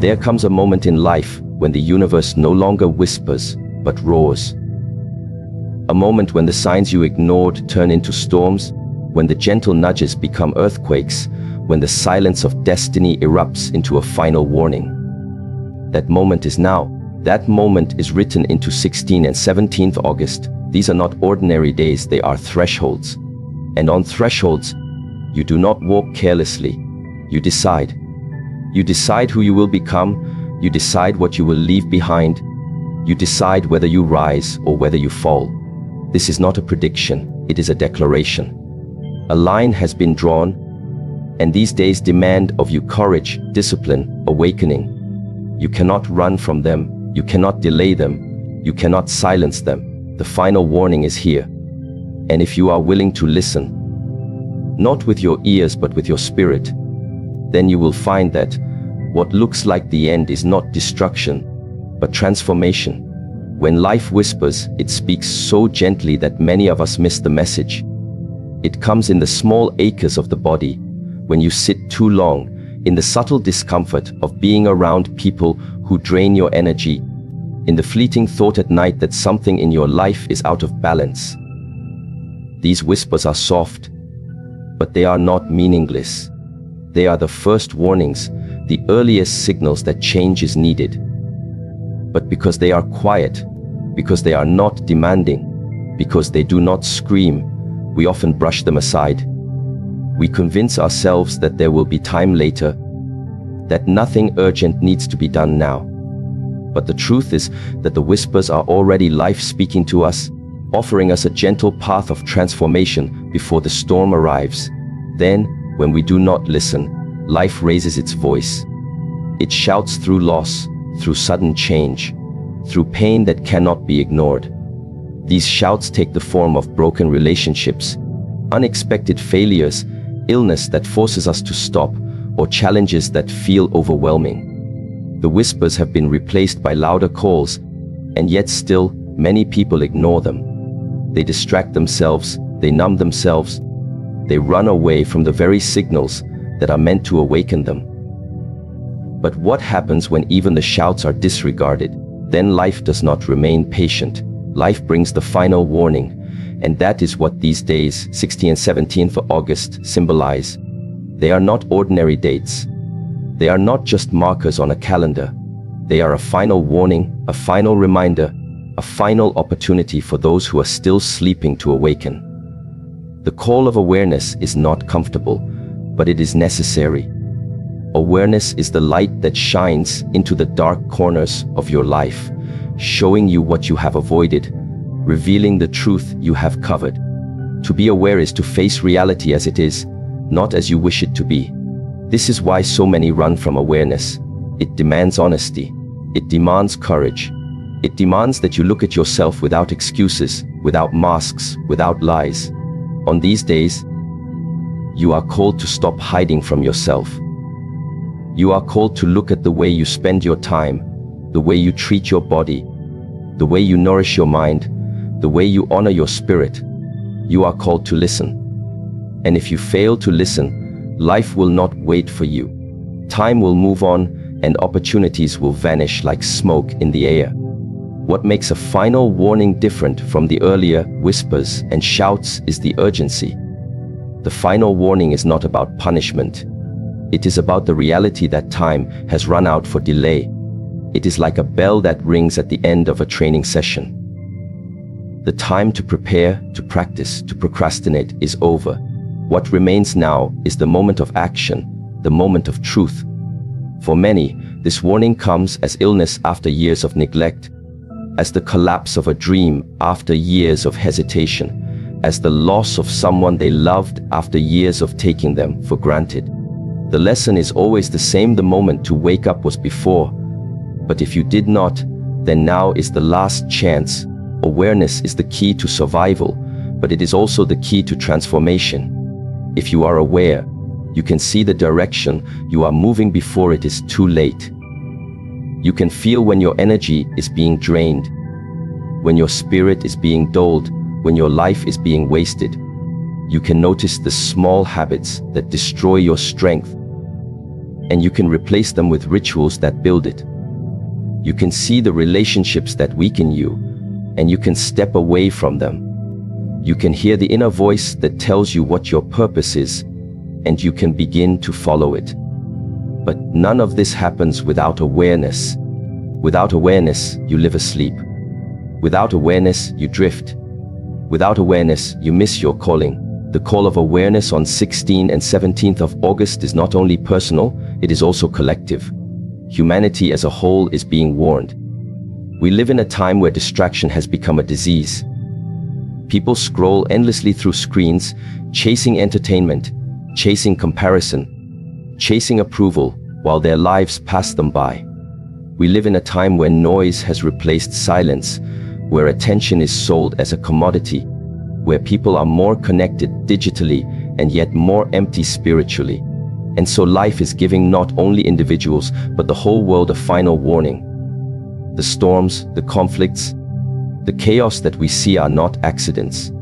There comes a moment in life when the universe no longer whispers, but roars. A moment when the signs you ignored turn into storms, when the gentle nudges become earthquakes, when the silence of destiny erupts into a final warning. That moment is now. That moment is written into 16th and 17th August. These are not ordinary days, they are thresholds. And on thresholds, you do not walk carelessly. You decide. You decide who you will become. You decide what you will leave behind. You decide whether you rise or whether you fall. This is not a prediction, it is a declaration. A line has been drawn, and these days demand of you courage, discipline, awakening. You cannot run from them. You cannot delay them. You cannot silence them. The final warning is here. And if you are willing to listen, not with your ears but with your spirit, then you will find that what looks like the end is not destruction, but transformation. When life whispers, it speaks so gently that many of us miss the message. It comes in the small aches of the body, when you sit too long, in the subtle discomfort of being around people who drain your energy, in the fleeting thought at night that something in your life is out of balance. These whispers are soft, but they are not meaningless. They are the first warnings, the earliest signals that change is needed. But because they are quiet, because they are not demanding, because they do not scream, we often brush them aside. We convince ourselves that there will be time later, that nothing urgent needs to be done now. But the truth is that the whispers are already life speaking to us, offering us a gentle path of transformation before the storm arrives. Then, when we do not listen, life raises its voice. It shouts through loss, through sudden change, through pain that cannot be ignored. These shouts take the form of broken relationships, unexpected failures, illness that forces us to stop, or challenges that feel overwhelming. The whispers have been replaced by louder calls, and yet still, many people ignore them. They distract themselves, they numb themselves, they run away from the very signals that are meant to awaken them. But what happens when even the shouts are disregarded? Then life does not remain patient. Life brings the final warning, and that is what these days, 16th and 17th of August, symbolize. They are not ordinary dates. They are not just markers on a calendar. They are a final warning, a final reminder, a final opportunity for those who are still sleeping to awaken. The call of awareness is not comfortable, but it is necessary. Awareness is the light that shines into the dark corners of your life, showing you what you have avoided, revealing the truth you have covered. To be aware is to face reality as it is, not as you wish it to be. This is why so many run from awareness. It demands honesty. It demands courage. It demands that you look at yourself without excuses, without masks, without lies. On these days, you are called to stop hiding from yourself. You are called to look at the way you spend your time, the way you treat your body, the way you nourish your mind, the way you honor your spirit. You are called to listen. And if you fail to listen, life will not wait for you. Time will move on, and opportunities will vanish like smoke in the air. What makes a final warning different from the earlier whispers and shouts is the urgency. The final warning is not about punishment. It is about the reality that time has run out for delay. It is like a bell that rings at the end of a training session. The time to prepare, to practice, to procrastinate is over. What remains now is the moment of action, the moment of truth. For many, this warning comes as illness after years of neglect, as the collapse of a dream after years of hesitation, as the loss of someone they loved after years of taking them for granted. The lesson is always the same. The moment to wake up was before, but if you did not, then now is the last chance. Awareness is the key to survival, but it is also the key to transformation. If you are aware, you can see the direction you are moving before it is too late. You can feel when your energy is being drained, when your spirit is being dulled, when your life is being wasted. You can notice the small habits that destroy your strength. and you can replace them with rituals that build it. You can see the relationships that weaken you, and you can step away from them. You can hear the inner voice that tells you what your purpose is, and you can begin to follow it. But none of this happens without awareness. Without awareness, you live asleep. Without awareness, you drift. Without awareness, you miss your calling. The call of awareness on 16th and 17th of August is not only personal, it is also collective. Humanity as a whole is being warned. We live in a time where distraction has become a disease. People scroll endlessly through screens, chasing entertainment, chasing comparison, chasing approval, while their lives pass them by. We live in a time where noise has replaced silence, where attention is sold as a commodity, where people are more connected digitally and yet more empty spiritually. And so life is giving not only individuals, but the whole world a final warning. The storms, the conflicts, the chaos that we see are not accidents.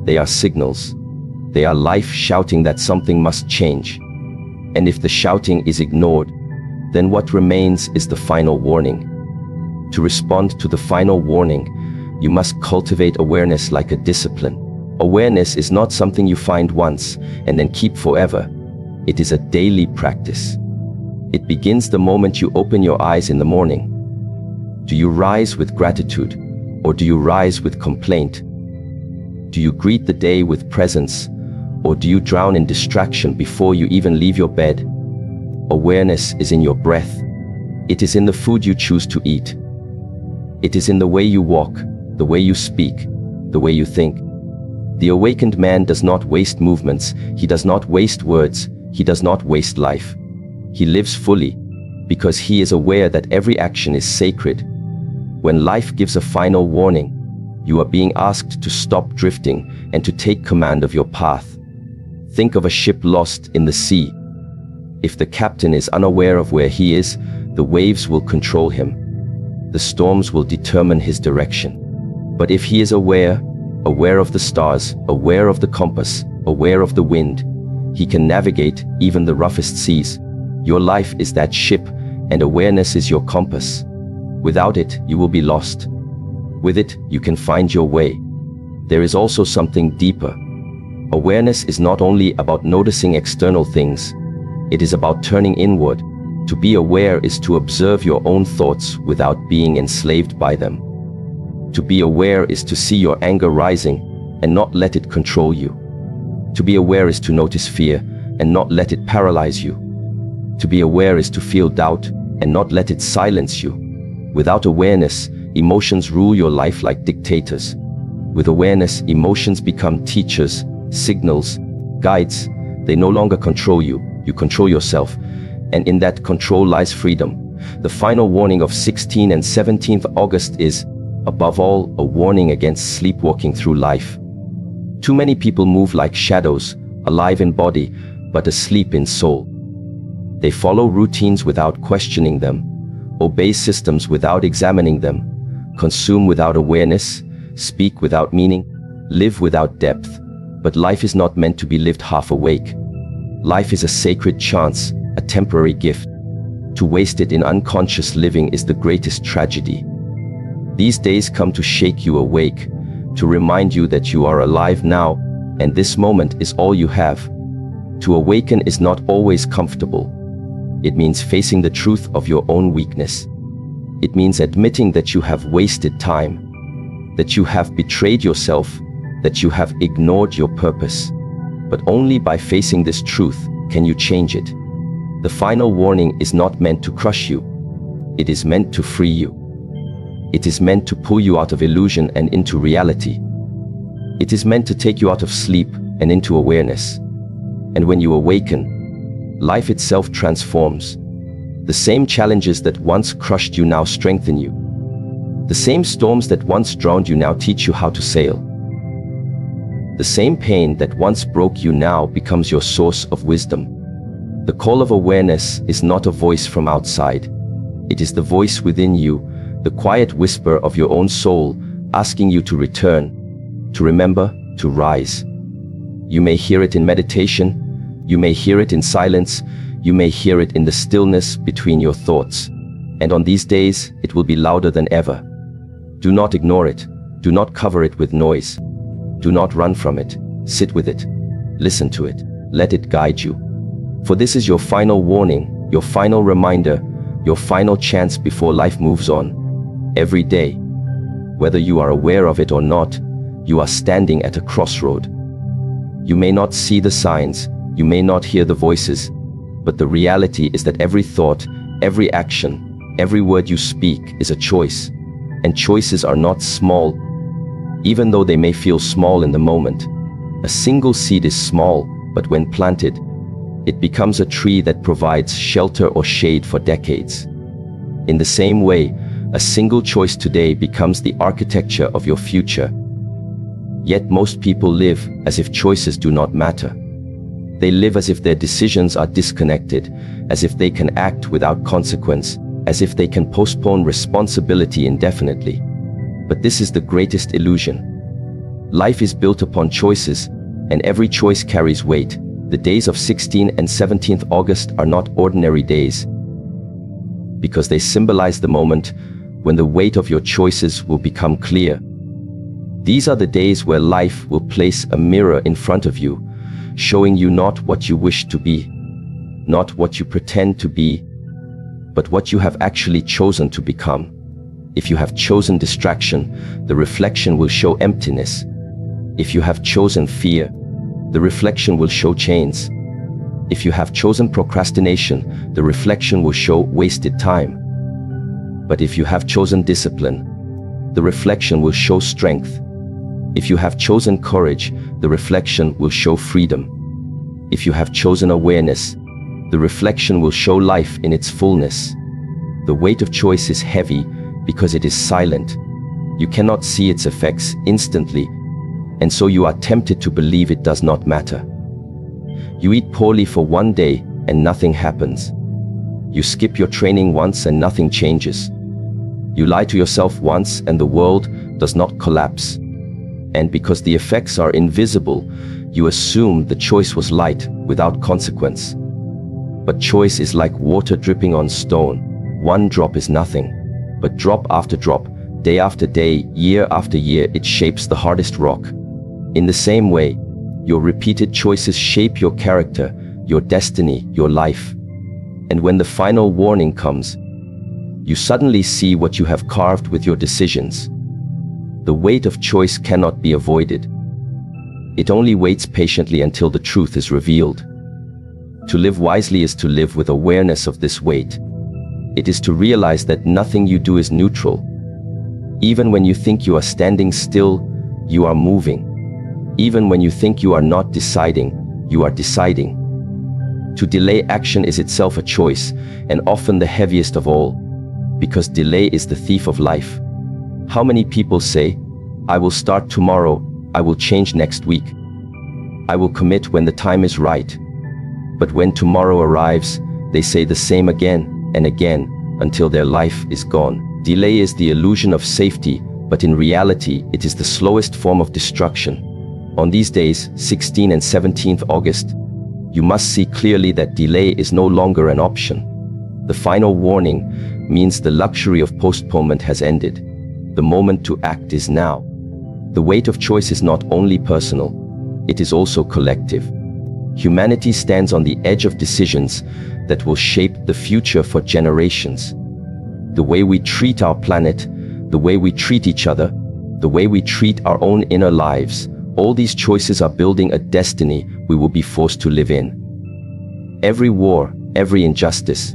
They are signals. They are life shouting that something must change. And if the shouting is ignored, then what remains is the final warning. To respond to the final warning, you must cultivate awareness like a discipline. Awareness is not something you find once and then keep forever. It is a daily practice. It begins the moment you open your eyes in the morning. Do you rise with gratitude, or do you rise with complaint? Do you greet the day with presence, or do you drown in distraction before you even leave your bed? Awareness is in your breath. It is in the food you choose to eat. It is in the way you walk, the way you speak, the way you think. The awakened man does not waste movements, he does not waste words, he does not waste life. He lives fully, because he is aware that every action is sacred. When life gives a final warning, you are being asked to stop drifting and to take command of your path. Think of a ship lost in the sea. If the captain is unaware of where he is, the waves will control him. The storms will determine his direction. But if he is aware of the stars, aware of the compass, aware of the wind, he can navigate even the roughest seas. Your life is that ship, and awareness is your compass. Without it, you will be lost. With it, you can find your way. There is also something deeper. Awareness is not only about noticing external things, it is about turning inward. To be aware is to observe your own thoughts without being enslaved by them. To be aware is to see your anger rising and not let it control you. To be aware is to notice fear and not let it paralyze you. To be aware is to feel doubt and not let it silence you. Without awareness, emotions rule your life like dictators. With awareness, emotions become teachers, signals, guides. They no longer control you, you control yourself. And in that control lies freedom. The final warning of 16th and 17th August is, above all, a warning against sleepwalking through life. Too many people move like shadows, alive in body, but asleep in soul. They follow routines without questioning them, obey systems without examining them, consume without awareness, speak without meaning, live without depth. But life is not meant to be lived half awake. Life is a sacred chance, a temporary gift. To waste it in unconscious living is the greatest tragedy. These days come to shake you awake, to remind you that you are alive now, and this moment is all you have. To awaken is not always comfortable. It means facing the truth of your own weakness. It means admitting that you have wasted time, that you have betrayed yourself, that you have ignored your purpose. But only by facing this truth can you change it. The final warning is not meant to crush you. It is meant to free you. It is meant to pull you out of illusion and into reality. It is meant to take you out of sleep and into awareness. And when you awaken, life itself transforms. The same challenges that once crushed you now strengthen you. The same storms that once drowned you now teach you how to sail. The same pain that once broke you now becomes your source of wisdom. The call of awareness is not a voice from outside. It is the voice within you, the quiet whisper of your own soul, asking you to return, to remember, to rise. You may hear it in meditation, you may hear it in silence, you may hear it in the stillness between your thoughts. And on these days, it will be louder than ever. Do not ignore it. Do not cover it with noise. Do not run from it. Sit with it. Listen to it. Let it guide you. For this is your final warning, your final reminder, your final chance before life moves on. Every day, whether you are aware of it or not, you are standing at a crossroad. You may not see the signs, you may not hear the voices, but the reality is that every thought, every action, every word you speak is a choice. And choices are not small, even though they may feel small in the moment. A single seed is small, but when planted, it becomes a tree that provides shelter or shade for decades. In the same way, a single choice today becomes the architecture of your future. Yet most people live as if choices do not matter. They live as if their decisions are disconnected, as if they can act without consequence, as if they can postpone responsibility indefinitely. But this is the greatest illusion. Life is built upon choices, and every choice carries weight. The days of 16th and 17th August are not ordinary days, because they symbolize the moment when the weight of your choices will become clear. These are the days where life will place a mirror in front of you, showing you not what you wish to be, not what you pretend to be, but what you have actually chosen to become. If you have chosen distraction, the reflection will show emptiness. If you have chosen fear, the reflection will show chains. If you have chosen procrastination, the reflection will show wasted time. But if you have chosen discipline, the reflection will show strength. If you have chosen courage, the reflection will show freedom. If you have chosen awareness, the reflection will show life in its fullness. The weight of choice is heavy because it is silent. You cannot see its effects instantly, and so you are tempted to believe it does not matter. You eat poorly for one day and nothing happens. You skip your training once and nothing changes. You lie to yourself once and the world does not collapse. And because the effects are invisible, you assume the choice was light without consequence. But choice is like water dripping on stone. One drop is nothing, but drop after drop, day after day, year after year, it shapes the hardest rock. In the same way, your repeated choices shape your character, your destiny, your life. And when the final warning comes, you suddenly see what you have carved with your decisions. The weight of choice cannot be avoided. It only waits patiently until the truth is revealed. To live wisely is to live with awareness of this weight. It is to realize that nothing you do is neutral. Even when you think you are standing still, you are moving. Even when you think you are not deciding, you are deciding. To delay action is itself a choice, and often the heaviest of all, because delay is the thief of life. How many people say, "I will start tomorrow, I will change next week. I will commit when the time is right." But when tomorrow arrives, they say the same again and again until their life is gone. Delay is the illusion of safety, but in reality, it is the slowest form of destruction. On these days, 16th and 17th August, you must see clearly that delay is no longer an option. The final warning means the luxury of postponement has ended. The moment to act is now. The weight of choice is not only personal, it is also collective. Humanity stands on the edge of decisions that will shape the future for generations. The way we treat our planet, the way we treat each other, the way we treat our own inner lives, all these choices are building a destiny we will be forced to live in. Every war, every injustice,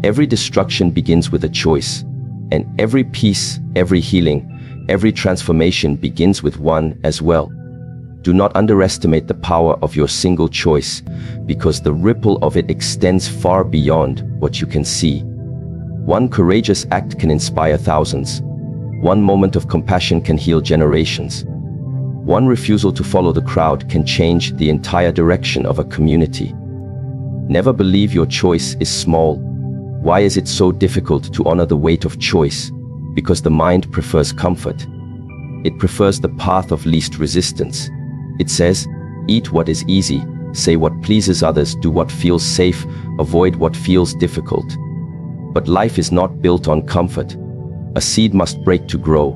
every destruction begins with a choice. And every peace, every healing, every transformation begins with one as well. Do not underestimate the power of your single choice, because the ripple of it extends far beyond what you can see. One courageous act can inspire thousands. One moment of compassion can heal generations. One refusal to follow the crowd can change the entire direction of a community. Never believe your choice is small. Why is it so difficult to honor the weight of choice? Because the mind prefers comfort. It prefers the path of least resistance. It says, eat what is easy, Say what pleases others, do what feels safe, avoid what feels difficult. But life is not built on comfort. A seed must break to grow.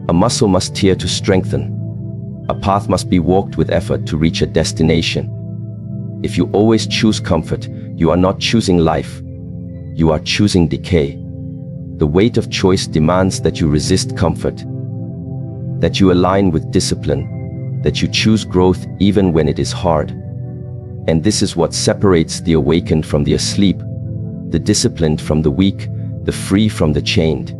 A muscle must tear to strengthen. A path must be walked with effort to reach a destination. If you always choose comfort, you are not choosing life. You are choosing decay. The weight of choice demands that you resist comfort, that you align with discipline, that you choose growth even when it is hard. And this is what separates the awakened from the asleep, the disciplined from the weak, the free from the chained.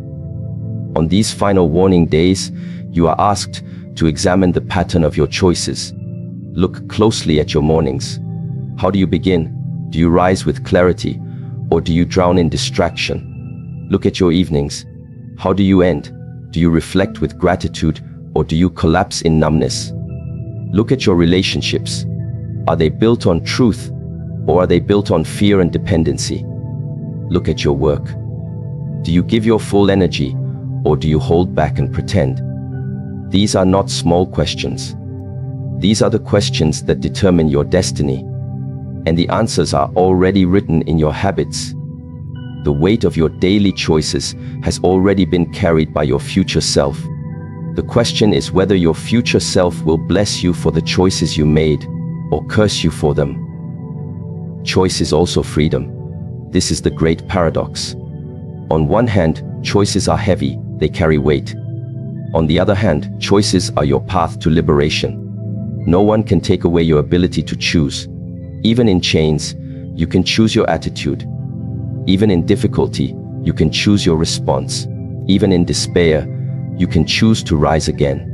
On these final warning days, you are asked to examine the pattern of your choices. Look closely at your mornings. How do you begin? Do you rise with clarity, or do you drown in distraction? Look at your evenings. How do you end? Do you reflect with gratitude, or do you collapse in numbness? Look at your relationships. Are they built on truth, or are they built on fear and dependency? Look at your work. Do you give your full energy, or do you hold back and pretend? These are not small questions. These are the questions that determine your destiny. And the answers are already written in your habits. The weight of your daily choices has already been carried by your future self. The question is whether your future self will bless you for the choices you made, or curse you for them. Choice is also freedom. This is the great paradox. On one hand, choices are heavy, they carry weight. On the other hand, choices are your path to liberation. No one can take away your ability to choose. Even in chains, you can choose your attitude. Even in difficulty, you can choose your response. Even in despair, you can choose to rise again.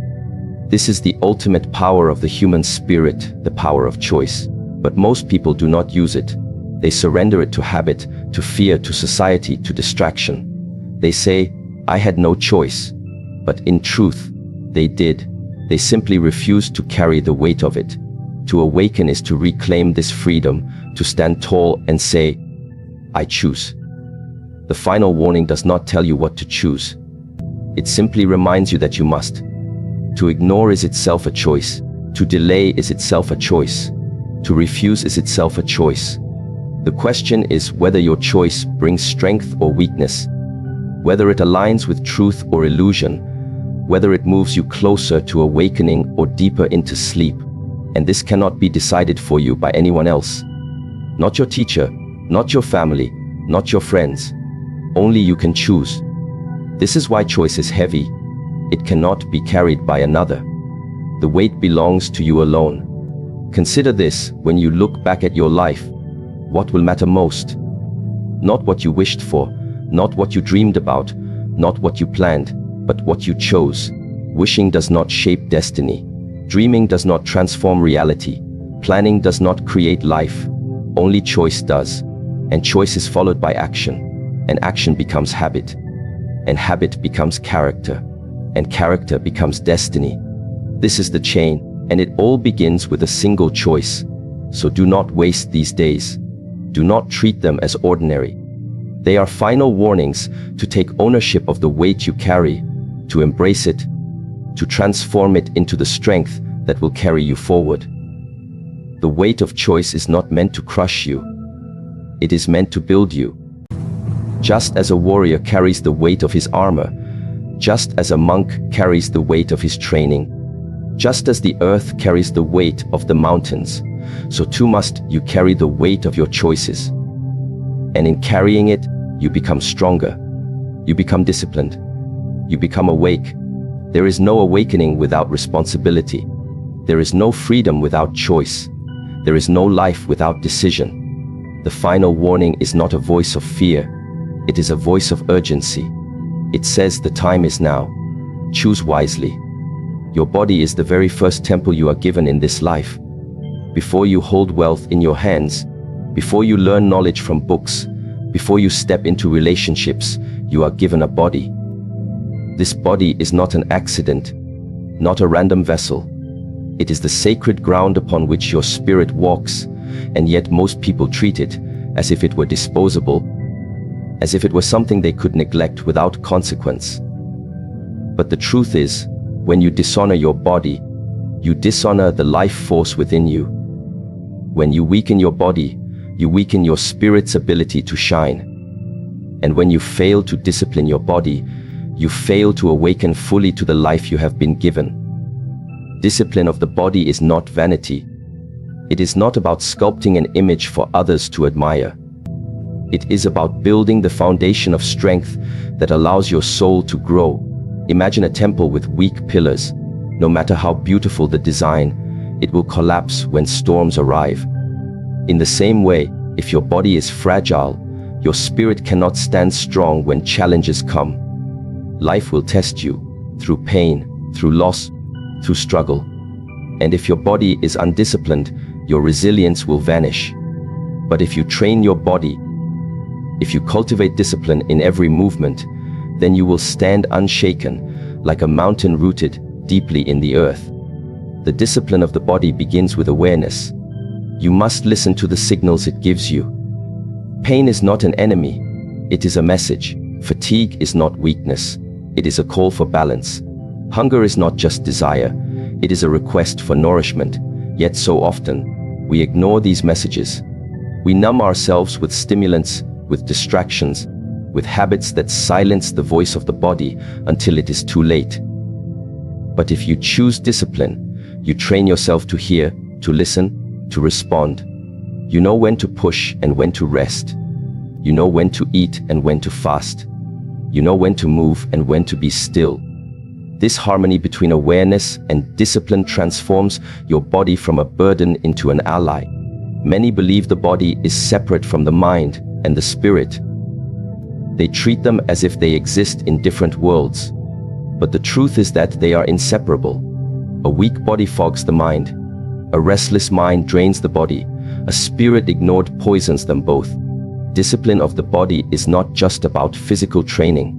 This is the ultimate power of the human spirit, the power of choice. But most people do not use it. They surrender it to habit, to fear, to society, to distraction. They say, I had no choice. But in truth, they did. They simply refused to carry the weight of it. To awaken is to reclaim this freedom, to stand tall and say, I choose. The final warning does not tell you what to choose. It simply reminds you that you must. To ignore is itself a choice. To delay is itself a choice. To refuse is itself a choice. The question is whether your choice brings strength or weakness, whether it aligns with truth or illusion, whether it moves you closer to awakening or deeper into sleep. And this cannot be decided for you by anyone else. Not your teacher, not your family, not your friends. Only you can choose. This is why choice is heavy. It cannot be carried by another. The weight belongs to you alone. Consider this when you look back at your life. What will matter most? Not what you wished for, not what you dreamed about, not what you planned, but what you chose. Wishing does not shape destiny. Dreaming does not transform reality. Planning does not create life. Only choice does. And choice is followed by action. And action becomes habit. And habit becomes character. And character becomes destiny. This is the chain, and it all begins with a single choice. So do not waste these days. Do not treat them as ordinary. They are final warnings to take ownership of the weight you carry, to embrace it, to transform it into the strength that will carry you forward. The weight of choice is not meant to crush you. It is meant to build you. Just as a warrior carries the weight of his armor, just as a monk carries the weight of his training, just as the earth carries the weight of the mountains, so too must you carry the weight of your choices. And in carrying it, you become stronger. You become disciplined. You become awake. There is no awakening without responsibility. There is no freedom without choice. There is no life without decision. The final warning is not a voice of fear. It is a voice of urgency. It says the time is now. Choose wisely. Your body is the very first temple you are given in this life. Before you hold wealth in your hands, before you learn knowledge from books, before you step into relationships, you are given a body. This body is not an accident, not a random vessel. It is the sacred ground upon which your spirit walks, and yet most people treat it as if it were disposable, as if it were something they could neglect without consequence. But the truth is, when you dishonor your body, you dishonor the life force within you. When you weaken your body, you weaken your spirit's ability to shine. And when you fail to discipline your body, you fail to awaken fully to the life you have been given. Discipline of the body is not vanity. It is not about sculpting an image for others to admire. It is about building the foundation of strength that allows your soul to grow. Imagine a temple with weak pillars. No matter how beautiful the design, it will collapse when storms arrive. In the same way, if your body is fragile, your spirit cannot stand strong when challenges come. Life will test you through pain, through loss, through struggle. And if your body is undisciplined, your resilience will vanish. But if you train your body, if you cultivate discipline in every movement, then you will stand unshaken, like a mountain rooted deeply in the earth. The discipline of the body begins with awareness. You must listen to the signals it gives you. Pain is not an enemy, it is a message. Fatigue is not weakness, it is a call for balance. Hunger is not just desire, it is a request for nourishment. Yet so often, we ignore these messages. We numb ourselves with stimulants, with distractions, with habits that silence the voice of the body until it is too late. But if you choose discipline, you train yourself to hear, to listen, to respond. You know when to push and when to rest. You know when to eat and when to fast. You know when to move and when to be still. This harmony between awareness and discipline transforms your body from a burden into an ally. Many believe the body is separate from the mind and the spirit. They treat them as if they exist in different worlds. But the truth is that they are inseparable. A weak body fogs the mind. A restless mind drains the body. A spirit ignored poisons them both. Discipline of the body is not just about physical training.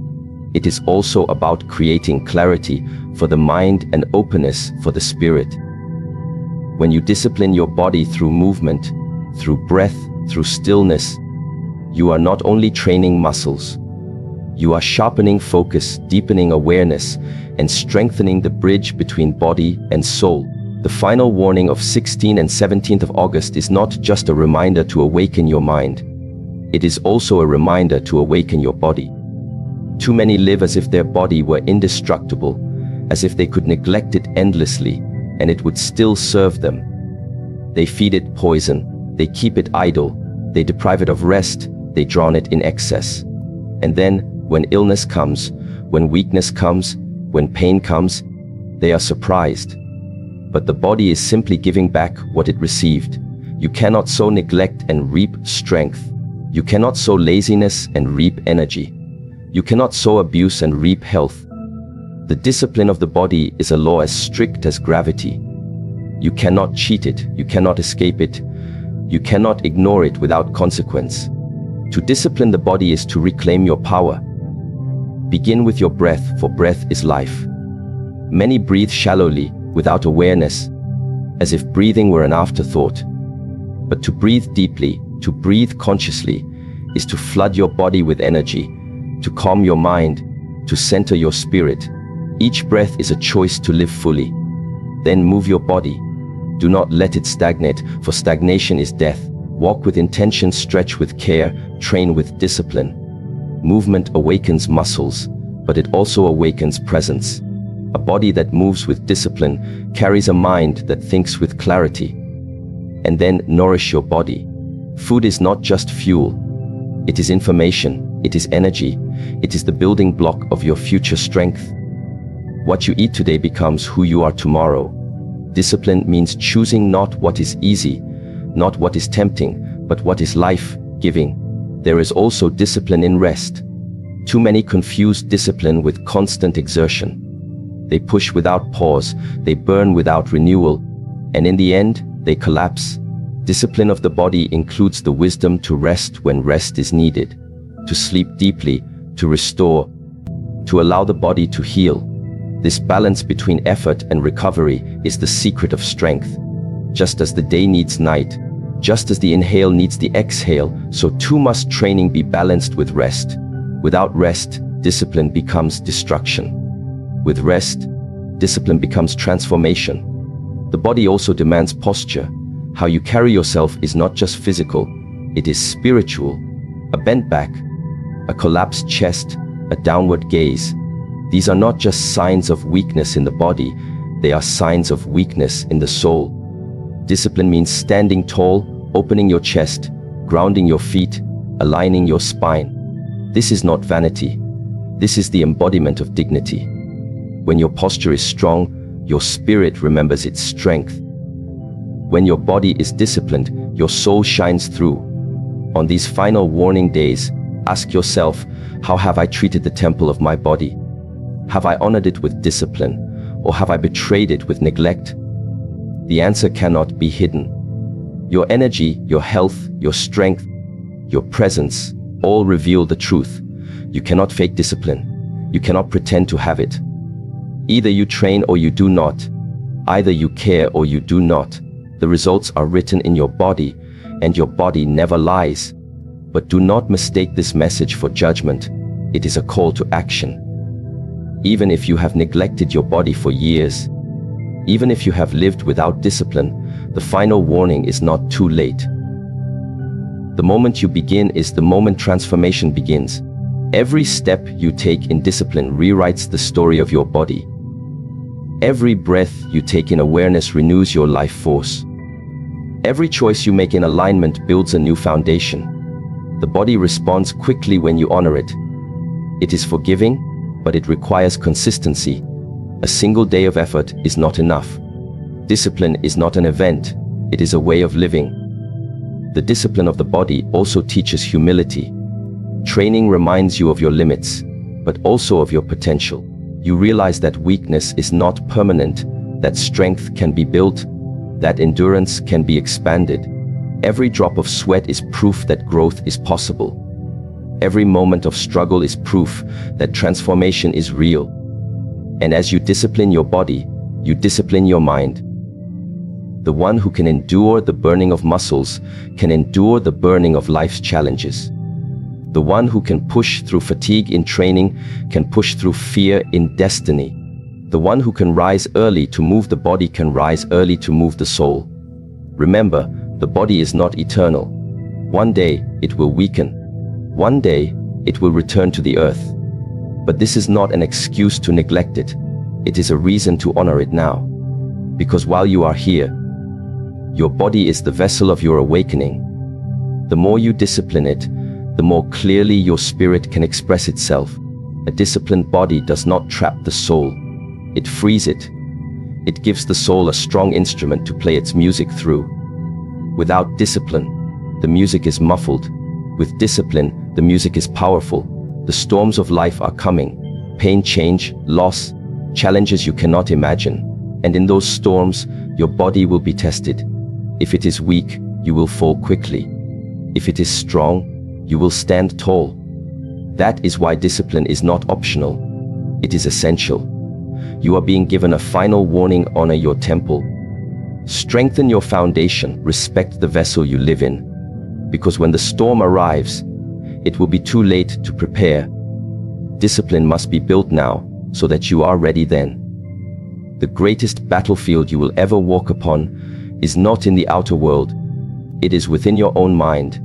It is also about creating clarity for the mind and openness for the spirit. When you discipline your body through movement, through breath, through stillness, you are not only training muscles. You are sharpening focus, deepening awareness, and strengthening the bridge between body and soul. The final warning of 16th and 17th of August is not just a reminder to awaken your mind. It is also a reminder to awaken your body. Too many live as if their body were indestructible, as if they could neglect it endlessly, and it would still serve them. They feed it poison, they keep it idle, they deprive it of rest, they drown it in excess. And then, when illness comes, when weakness comes, when pain comes, they are surprised. But the body is simply giving back what it received. You cannot sow neglect and reap strength. You cannot sow laziness and reap energy. You cannot sow abuse and reap health. The discipline of the body is a law as strict as gravity. You cannot cheat it, you cannot escape it, you cannot ignore it without consequence. To discipline the body is to reclaim your power. Begin with your breath, for breath is life. Many breathe shallowly, without awareness, as if breathing were an afterthought. But to breathe deeply, to breathe consciously, is to flood your body with energy, to calm your mind, to center your spirit. Each breath is a choice to live fully. Then move your body. Do not let it stagnate, for stagnation is death. Walk with intention, stretch with care, train with discipline. Movement awakens muscles, but it also awakens presence. A body that moves with discipline carries a mind that thinks with clarity. And then nourish your body. Food is not just fuel. It is information, it is energy, it is the building block of your future strength. What you eat today becomes who you are tomorrow. Discipline means choosing not what is easy, not what is tempting, but what is life-giving. There is also discipline in rest. Too many confuse discipline with constant exertion. They push without pause, they burn without renewal, and in the end, they collapse. Discipline of the body includes the wisdom to rest when rest is needed, to sleep deeply, to restore, to allow the body to heal. This balance between effort and recovery is the secret of strength. Just as the day needs night, just as the inhale needs the exhale, so too must training be balanced with rest. Without rest, discipline becomes destruction. With rest, discipline becomes transformation. The body also demands posture. How you carry yourself is not just physical, it is spiritual. A bent back, a collapsed chest, a downward gaze. These are not just signs of weakness in the body, they are signs of weakness in the soul. Discipline means standing tall, opening your chest, grounding your feet, aligning your spine. This is not vanity. This is the embodiment of dignity. When your posture is strong, your spirit remembers its strength. When your body is disciplined, your soul shines through. On these final warning days, ask yourself, how have I treated the temple of my body? Have I honored it with discipline, or have I betrayed it with neglect? The answer cannot be hidden. Your energy, your health, your strength, your presence, all reveal the truth. You cannot fake discipline. You cannot pretend to have it. Either you train or you do not. Either you care or you do not. The results are written in your body, and your body never lies. But do not mistake this message for judgment. It is a call to action. Even if you have neglected your body for years, even if you have lived without discipline, the final warning is not too late. The moment you begin is the moment transformation begins. Every step you take in discipline rewrites the story of your body. Every breath you take in awareness renews your life force. Every choice you make in alignment builds a new foundation. The body responds quickly when you honor it. It is forgiving, but it requires consistency. A single day of effort is not enough. Discipline is not an event, it is a way of living. The discipline of the body also teaches humility. Training reminds you of your limits, but also of your potential. You realize that weakness is not permanent, that strength can be built, that endurance can be expanded. Every drop of sweat is proof that growth is possible. Every moment of struggle is proof that transformation is real. And as you discipline your body, you discipline your mind. The one who can endure the burning of muscles can endure the burning of life's challenges. The one who can push through fatigue in training can push through fear in destiny. The one who can rise early to move the body can rise early to move the soul. Remember, the body is not eternal. One day it will weaken. One day it will return to the earth. But this is not an excuse to neglect it. It is a reason to honor it now. Because while you are here, your body is the vessel of your awakening. The more you discipline it, the more clearly your spirit can express itself. A disciplined body does not trap the soul. It frees it. It gives the soul a strong instrument to play its music through. Without discipline, the music is muffled. With discipline, the music is powerful. The storms of life are coming. Pain, change, loss, challenges you cannot imagine. And in those storms, your body will be tested. If it is weak, you will fall quickly. If it is strong, you will stand tall. That is why discipline is not optional. It is essential. You are being given a final warning: honor your temple. Strengthen your foundation, respect the vessel you live in. Because when the storm arrives, it will be too late to prepare. Discipline must be built now, so that you are ready then. The greatest battlefield you will ever walk upon is not in the outer world. It is within your own mind.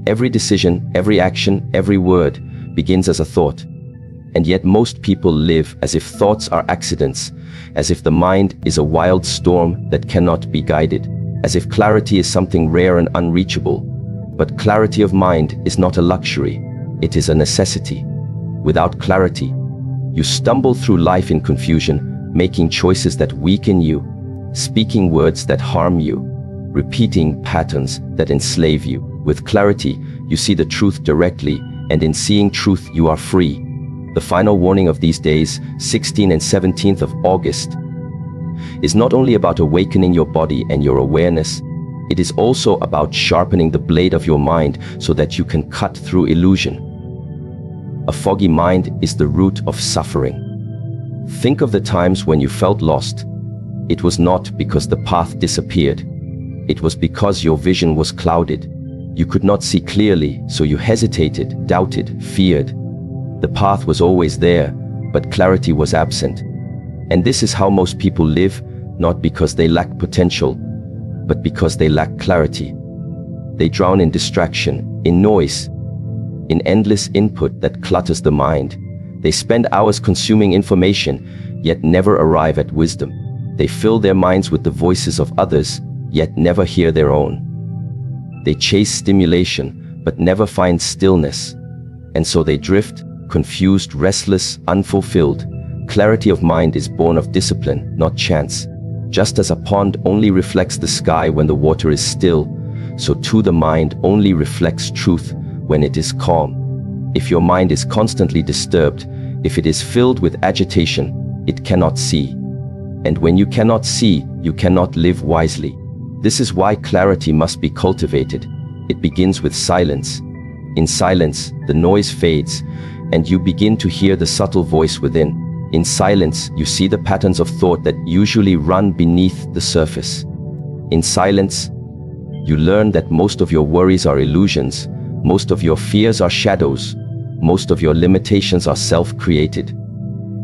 Every decision, every action, every word begins as a thought. And yet most people live as if thoughts are accidents, as if the mind is a wild storm that cannot be guided, as if clarity is something rare and unreachable. But clarity of mind is not a luxury, it is a necessity. Without clarity, you stumble through life in confusion, making choices that weaken you, speaking words that harm you, repeating patterns that enslave you. With clarity, you see the truth directly, and in seeing truth, you are free. The final warning of these days, 16th and 17th of August, is not only about awakening your body and your awareness, it is also about sharpening the blade of your mind so that you can cut through illusion. A foggy mind is the root of suffering. Think of the times when you felt lost. It was not because the path disappeared. It was because your vision was clouded. You could not see clearly, so you hesitated, doubted, feared. The path was always there, but clarity was absent. And this is how most people live, not because they lack potential, but because they lack clarity. They drown in distraction, in noise, in endless input that clutters the mind. They spend hours consuming information, yet never arrive at wisdom. They fill their minds with the voices of others, yet never hear their own. They chase stimulation, but never find stillness. And so they drift, confused, restless, unfulfilled. Clarity of mind is born of discipline, not chance. Just as a pond only reflects the sky when the water is still, so too the mind only reflects truth when it is calm. If your mind is constantly disturbed, if it is filled with agitation, it cannot see. And when you cannot see, you cannot live wisely. This is why clarity must be cultivated. It begins with silence. In silence, the noise fades, and you begin to hear the subtle voice within. In silence, you see the patterns of thought that usually run beneath the surface. In silence, you learn that most of your worries are illusions, most of your fears are shadows, most of your limitations are self-created.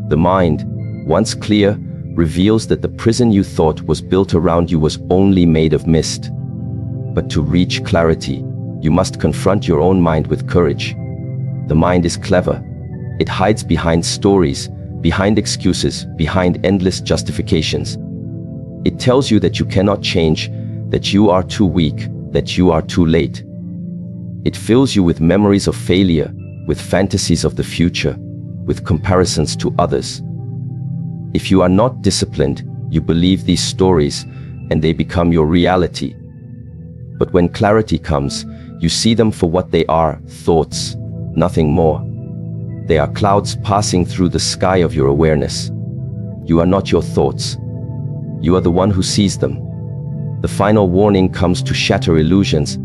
The mind, once clear, reveals that the prison you thought was built around you was only made of mist. But to reach clarity, you must confront your own mind with courage. The mind is clever. It hides behind stories, behind excuses, behind endless justifications. It tells you that you cannot change, that you are too weak, that you are too late. It fills you with memories of failure, with fantasies of the future, with comparisons to others. If you are not disciplined, you believe these stories and they become your reality. But when clarity comes, you see them for what they are, thoughts, nothing more. They are clouds passing through the sky of your awareness. You are not your thoughts. You are the one who sees them. The final warning comes to shatter illusions,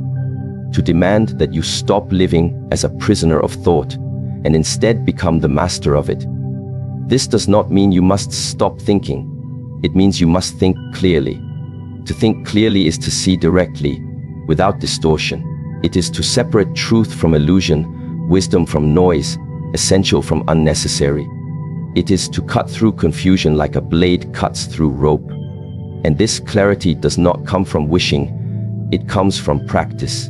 to demand that you stop living as a prisoner of thought and instead become the master of it. This does not mean you must stop thinking. It means you must think clearly. To think clearly is to see directly, without distortion. It is to separate truth from illusion, wisdom from noise, essential from unnecessary. It is to cut through confusion like a blade cuts through rope. And this clarity does not come from wishing, it comes from practice.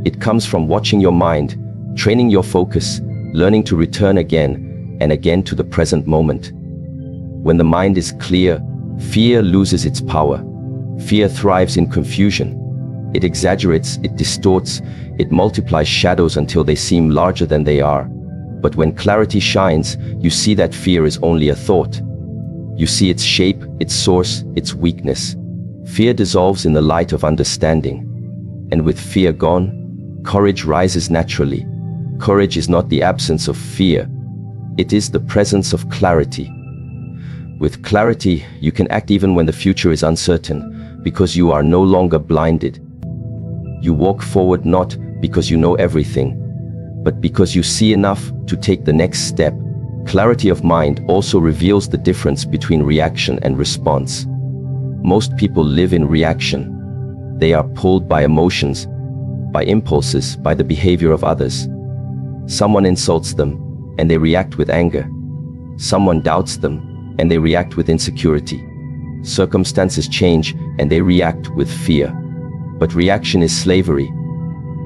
It comes from watching your mind, training your focus, learning to return again and again to the present moment. When the mind is clear, fear loses its power. Fear thrives in confusion. It exaggerates, it distorts, it multiplies shadows until they seem larger than they are. But when clarity shines, you see that fear is only a thought. You see its shape, its source, its weakness. Fear dissolves in the light of understanding. And with fear gone, courage rises naturally. Courage is not the absence of fear. It is the presence of clarity. With clarity, you can act even when the future is uncertain, because you are no longer blinded. You walk forward not because you know everything, but because you see enough to take the next step. Clarity of mind also reveals the difference between reaction and response. Most people live in reaction. They are pulled by emotions, by impulses, by the behavior of others. Someone insults them, and they react with anger. Someone doubts them, and they react with insecurity. Circumstances change, and they react with fear. But reaction is slavery.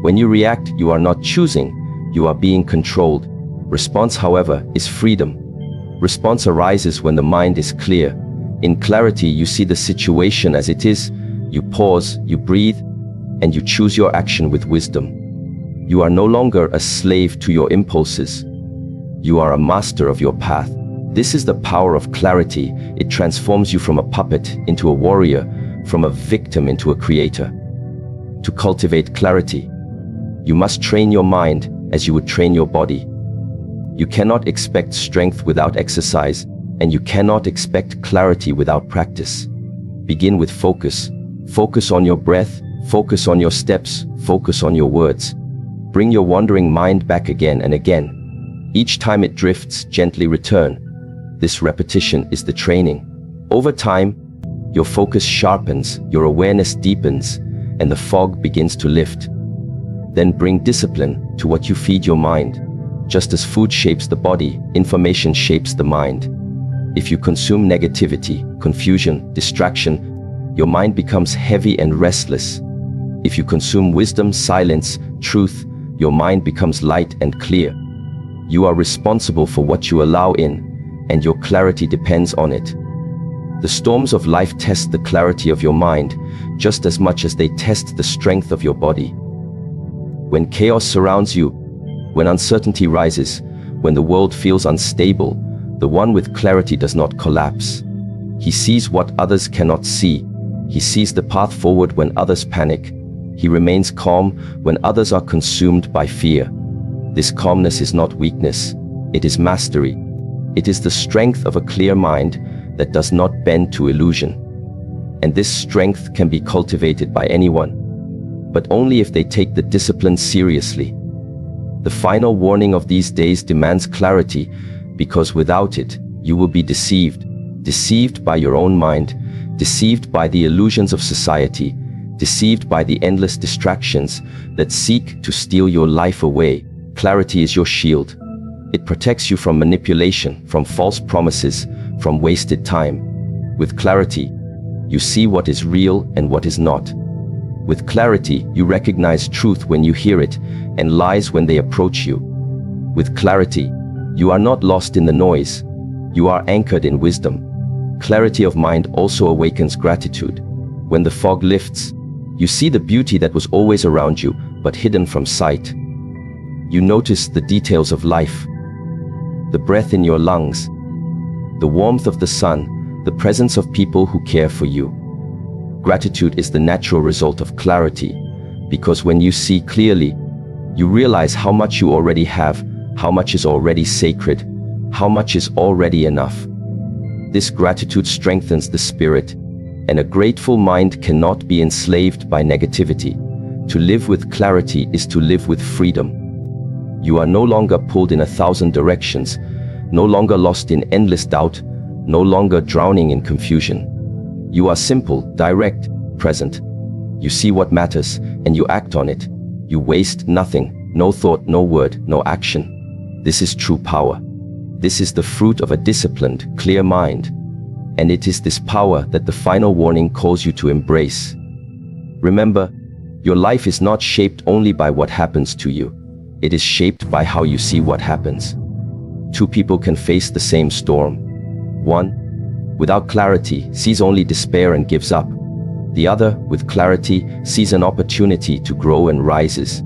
When you react, you are not choosing, you are being controlled. Response, however, is freedom. Response arises when the mind is clear. In clarity, you see the situation as it is, you pause, you breathe, and you choose your action with wisdom. You are no longer a slave to your impulses. You are a master of your path. This is the power of clarity. It transforms you from a puppet into a warrior, from a victim into a creator. To cultivate clarity, you must train your mind as you would train your body. You cannot expect strength without exercise, and you cannot expect clarity without practice. Begin with focus. Focus on your breath, focus on your steps, focus on your words. Bring your wandering mind back again and again. Each time it drifts, gently return. This repetition is the training. Over time, your focus sharpens, your awareness deepens, and the fog begins to lift. Then bring discipline to what you feed your mind. Just as food shapes the body, information shapes the mind. If you consume negativity, confusion, distraction, your mind becomes heavy and restless. If you consume wisdom, silence, truth, your mind becomes light and clear. You are responsible for what you allow in, and your clarity depends on it. The storms of life test the clarity of your mind just as much as they test the strength of your body. When chaos surrounds you, when uncertainty rises, when the world feels unstable, the one with clarity does not collapse. He sees what others cannot see. He sees the path forward when others panic. He remains calm when others are consumed by fear. This calmness is not weakness, it is mastery. It is the strength of a clear mind that does not bend to illusion. And this strength can be cultivated by anyone, but only if they take the discipline seriously. The final warning of these days demands clarity, because without it, you will be deceived. Deceived by your own mind, deceived by the illusions of society, deceived by the endless distractions that seek to steal your life away. Clarity is your shield. It protects you from manipulation, from false promises, from wasted time. With clarity, you see what is real and what is not. With clarity, you recognize truth when you hear it, and lies when they approach you. With clarity, you are not lost in the noise. You are anchored in wisdom. Clarity of mind also awakens gratitude. When the fog lifts, you see the beauty that was always around you, but hidden from sight. You notice the details of life, the breath in your lungs, the warmth of the sun, the presence of people who care for you. Gratitude is the natural result of clarity, because when you see clearly, you realize how much you already have, how much is already sacred, how much is already enough. This gratitude strengthens the spirit, and a grateful mind cannot be enslaved by negativity. To live with clarity is to live with freedom. You are no longer pulled in 1,000 directions, no longer lost in endless doubt, no longer drowning in confusion. You are simple, direct, present. You see what matters, and you act on it. You waste nothing, no thought, no word, no action. This is true power. This is the fruit of a disciplined, clear mind. And it is this power that the final warning calls you to embrace. Remember, your life is not shaped only by what happens to you. It is shaped by how you see what happens. Two people can face the same storm. One, without clarity, sees only despair and gives up. The other, with clarity, sees an opportunity to grow and rises.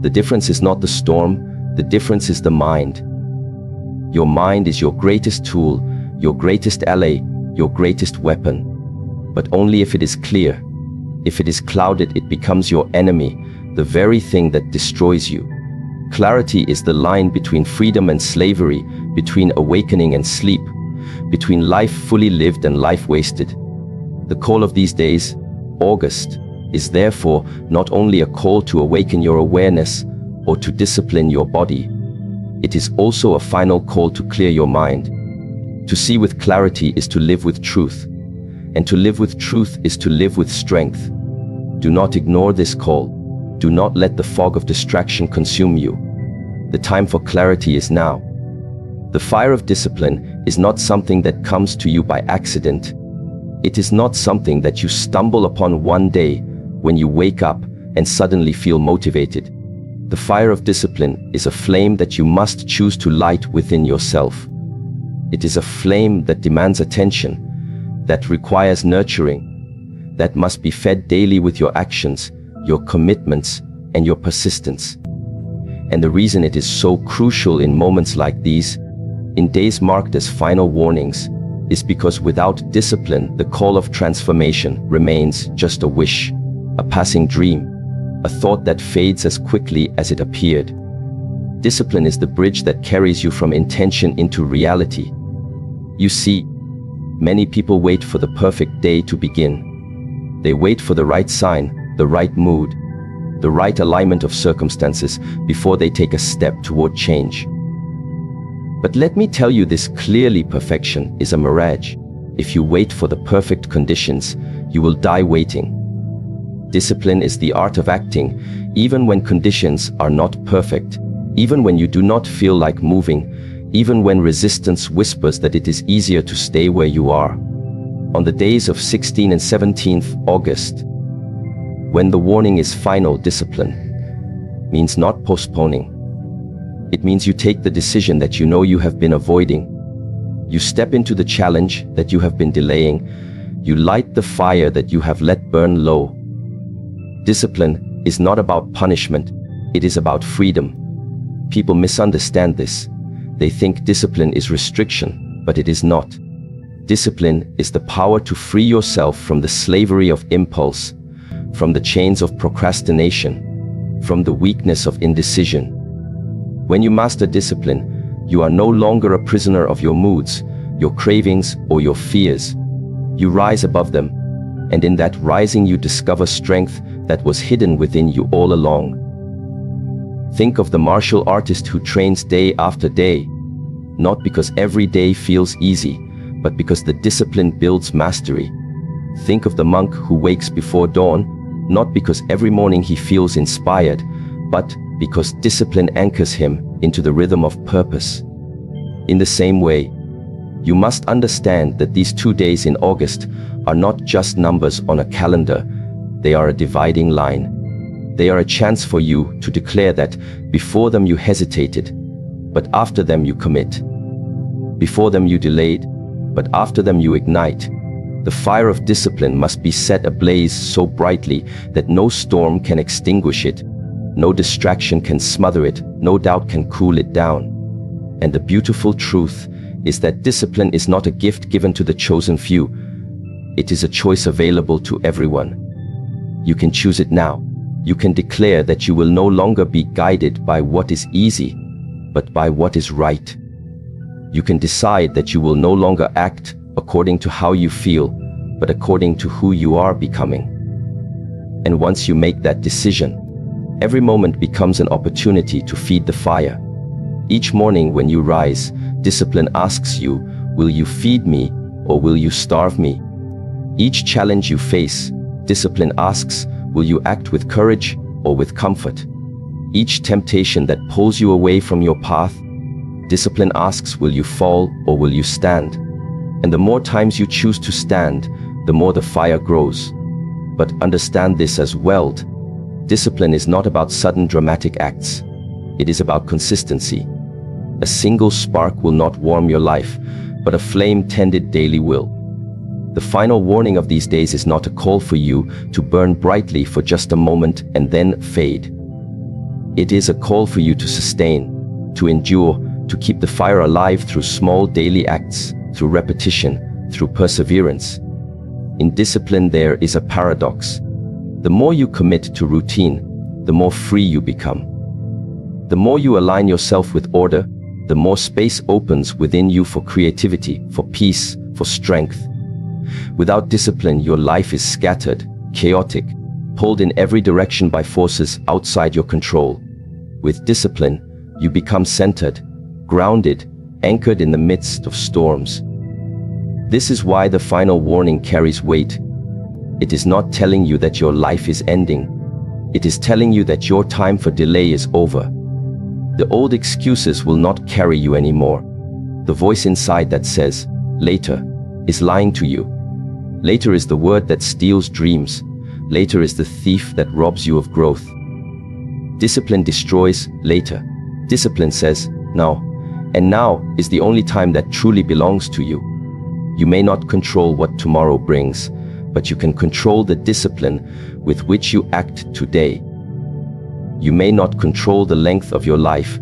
The difference is not the storm, the difference is the mind. Your mind is your greatest tool, your greatest ally, your greatest weapon. But only if it is clear. If it is clouded, it becomes your enemy, the very thing that destroys you. Clarity is the line between freedom and slavery, between awakening and sleep, between life fully lived and life wasted. The call of these days, August, is therefore not only a call to awaken your awareness or to discipline your body. It is also a final call to clear your mind. To see with clarity is to live with truth, and to live with truth is to live with strength. Do not ignore this call. Do not let the fog of distraction consume you. The time for clarity is now. The fire of discipline is not something that comes to you by accident. It is not something that you stumble upon one day when you wake up and suddenly feel motivated. The fire of discipline is a flame that you must choose to light within yourself. It is a flame that demands attention, that requires nurturing, that must be fed daily with your actions, your commitments, and your persistence. And the reason it is so crucial in moments like these, in days marked as final warnings, is because without discipline, the call of transformation remains just a wish, a passing dream, a thought that fades as quickly as it appeared. Discipline is the bridge that carries you from intention into reality. You see, many people wait for the perfect day to begin. They wait for the right sign, the right mood, the right alignment of circumstances before they take a step toward change. But let me tell you this clearly, perfection is a mirage. If you wait for the perfect conditions, you will die waiting. Discipline is the art of acting, even when conditions are not perfect, even when you do not feel like moving, even when resistance whispers that it is easier to stay where you are. On the days of 16th and 17th August, when the warning is final, discipline means not postponing. It means you take the decision that you know you have been avoiding. You step into the challenge that you have been delaying. You light the fire that you have let burn low. Discipline is not about punishment, it is about freedom. People misunderstand this. They think discipline is restriction, but it is not. Discipline is the power to free yourself from the slavery of impulse, from the chains of procrastination, from the weakness of indecision. When you master discipline, you are no longer a prisoner of your moods, your cravings, or your fears. You rise above them, and in that rising you discover strength that was hidden within you all along. Think of the martial artist who trains day after day, not because every day feels easy, but because the discipline builds mastery. Think of the monk who wakes before dawn, not because every morning he feels inspired, but because discipline anchors him into the rhythm of purpose. In the same way, you must understand that these 2 days in August are not just numbers on a calendar, they are a dividing line. They are a chance for you to declare that before them you hesitated, but after them you commit. Before them you delayed, but after them you ignite. The fire of discipline must be set ablaze so brightly that no storm can extinguish it, no distraction can smother it, no doubt can cool it down. And the beautiful truth is that discipline is not a gift given to the chosen few. It is a choice available to everyone. You can choose it now. You can declare that you will no longer be guided by what is easy, but by what is right. You can decide that you will no longer act according to how you feel, but according to who you are becoming. And once you make that decision, every moment becomes an opportunity to feed the fire. Each morning when you rise, discipline asks you, will you feed me or will you starve me? Each challenge you face, discipline asks, will you act with courage or with comfort? Each temptation that pulls you away from your path, discipline asks, will you fall or will you stand? And the more times you choose to stand, the more the fire grows. But understand this as well. Discipline is not about sudden dramatic acts. It is about consistency. A single spark will not warm your life, but a flame tended daily will. The final warning of these days is not a call for you to burn brightly for just a moment and then fade. It is a call for you to sustain, to endure, to keep the fire alive through small daily acts, through repetition, through perseverance. In discipline there is a paradox. The more you commit to routine, the more free you become. The more you align yourself with order, the more space opens within you for creativity, for peace, for strength. Without discipline, your life is scattered, chaotic, pulled in every direction by forces outside your control. With discipline, you become centered, grounded, anchored in the midst of storms. This is why the final warning carries weight. It is not telling you that your life is ending. It is telling you that your time for delay is over. The old excuses will not carry you anymore. The voice inside that says, later, is lying to you. Later is the word that steals dreams. Later is the thief that robs you of growth. Discipline destroys later. Discipline says, now. And now is the only time that truly belongs to you. You may not control what tomorrow brings, but you can control the discipline with which you act today. You may not control the length of your life,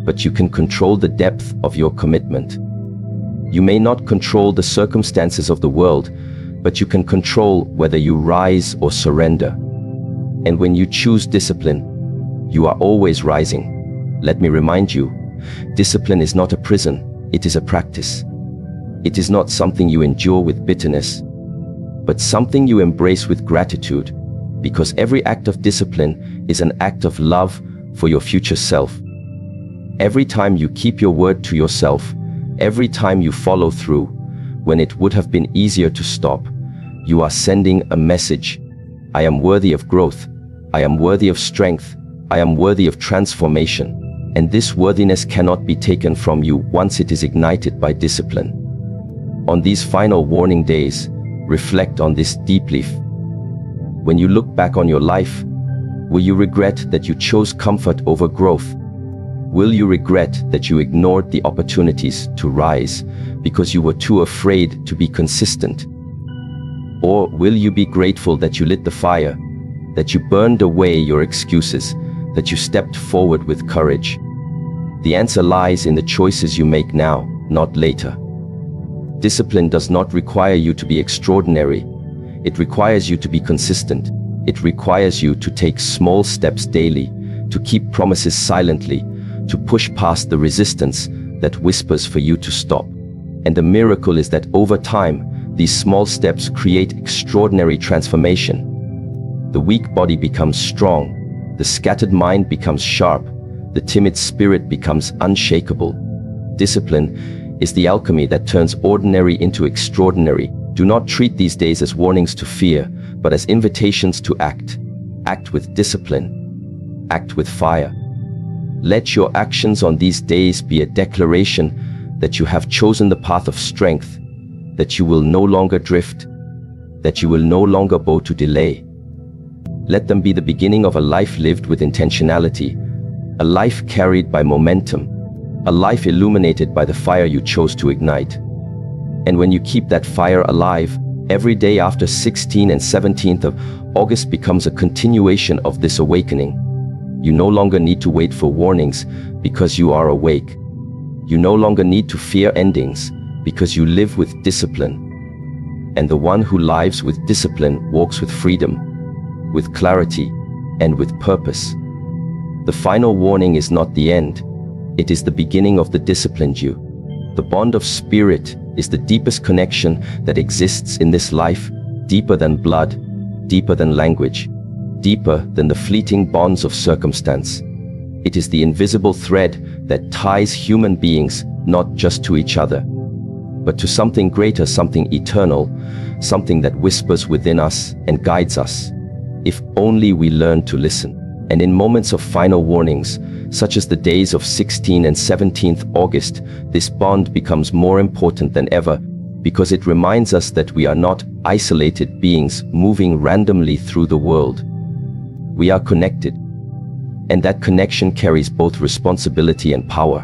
but you can control the depth of your commitment. You may not control the circumstances of the world, but you can control whether you rise or surrender. And when you choose discipline, you are always rising. Let me remind you, discipline is not a prison, it is a practice. It is not something you endure with bitterness, but something you embrace with gratitude, because every act of discipline is an act of love for your future self. Every time you keep your word to yourself, every time you follow through, when it would have been easier to stop, you are sending a message. I am worthy of growth. I am worthy of strength. I am worthy of transformation. And this worthiness cannot be taken from you once it is ignited by discipline. On these final warning days, Reflect on this deeply. When you look back on your life, will you regret that you chose comfort over growth? Will you regret that you ignored the opportunities to rise because you were too afraid to be consistent? Or will you be grateful that you lit the fire, that you burned away your excuses, that you stepped forward with courage? The answer lies in the choices you make now, not later. Discipline does not require you to be extraordinary. It requires you to be consistent. It requires you to take small steps daily, to keep promises silently, to push past the resistance that whispers for you to stop. And the miracle is that over time, these small steps create extraordinary transformation. The weak body becomes strong, the scattered mind becomes sharp, the timid spirit becomes unshakable. Discipline is the alchemy that turns ordinary into extraordinary. Do not treat these days as warnings to fear, but as invitations to act. Act with discipline. Act with fire. Let your actions on these days be a declaration that you have chosen the path of strength, that you will no longer drift, that you will no longer bow to delay. Let them be the beginning of a life lived with intentionality, a life carried by momentum, a life illuminated by the fire you chose to ignite. And when you keep that fire alive, every day after 16th and 17th of August becomes a continuation of this awakening. You no longer need to wait for warnings because you are awake. You no longer need to fear endings because you live with discipline. And the one who lives with discipline walks with freedom, with clarity, and with purpose. The final warning is not the end. It is the beginning of the disciplined you. The bond of spirit is the deepest connection that exists in this life, deeper than blood, deeper than language, deeper than the fleeting bonds of circumstance. It is the invisible thread that ties human beings not just to each other, but to something greater, something eternal, something that whispers within us and guides us, if only we learn to listen. And in moments of final warnings, such as the days of 16th and 17th August, this bond becomes more important than ever because it reminds us that we are not isolated beings moving randomly through the world. We are connected, and that connection carries both responsibility and power.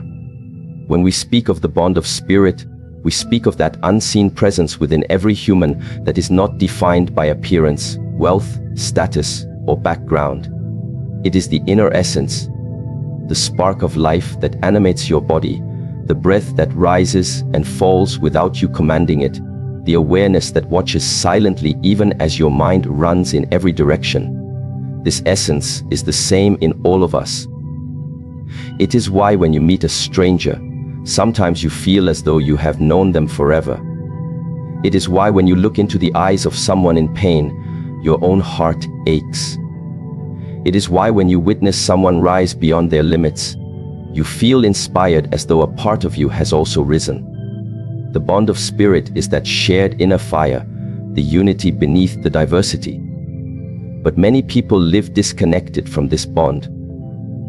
When we speak of the bond of spirit, we speak of that unseen presence within every human that is not defined by appearance, wealth, status, or background. It is the inner essence, the spark of life that animates your body, the breath that rises and falls without you commanding it, the awareness that watches silently even as your mind runs in every direction. This essence is the same in all of us. It is why when you meet a stranger, sometimes you feel as though you have known them forever. It is why when you look into the eyes of someone in pain, your own heart aches. It is why when you witness someone rise beyond their limits, you feel inspired as though a part of you has also risen. The bond of spirit is that shared inner fire, the unity beneath the diversity. But many people live disconnected from this bond.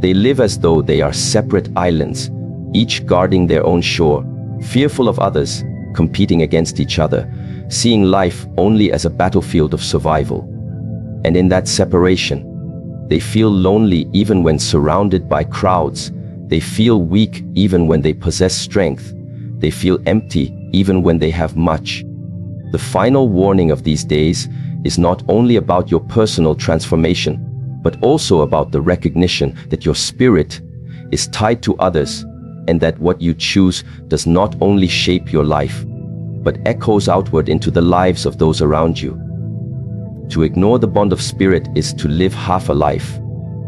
They live as though they are separate islands, each guarding their own shore, fearful of others, competing against each other, seeing life only as a battlefield of survival. And in that separation, they feel lonely even when surrounded by crowds. They feel weak even when they possess strength. They feel empty even when they have much. The final warning of these days is not only about your personal transformation, but also about the recognition that your spirit is tied to others and that what you choose does not only shape your life, but echoes outward into the lives of those around you. To ignore the bond of spirit is to live half a life.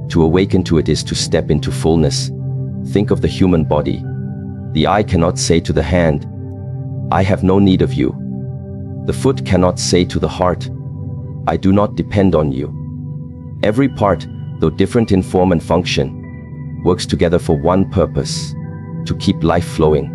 To awaken to it is to step into fullness. Think of the human body. The eye cannot say to the hand, "I have no need of you." The foot cannot say to the heart, "I do not depend on you." Every part, though different in form and function, works together for one purpose: to keep life flowing.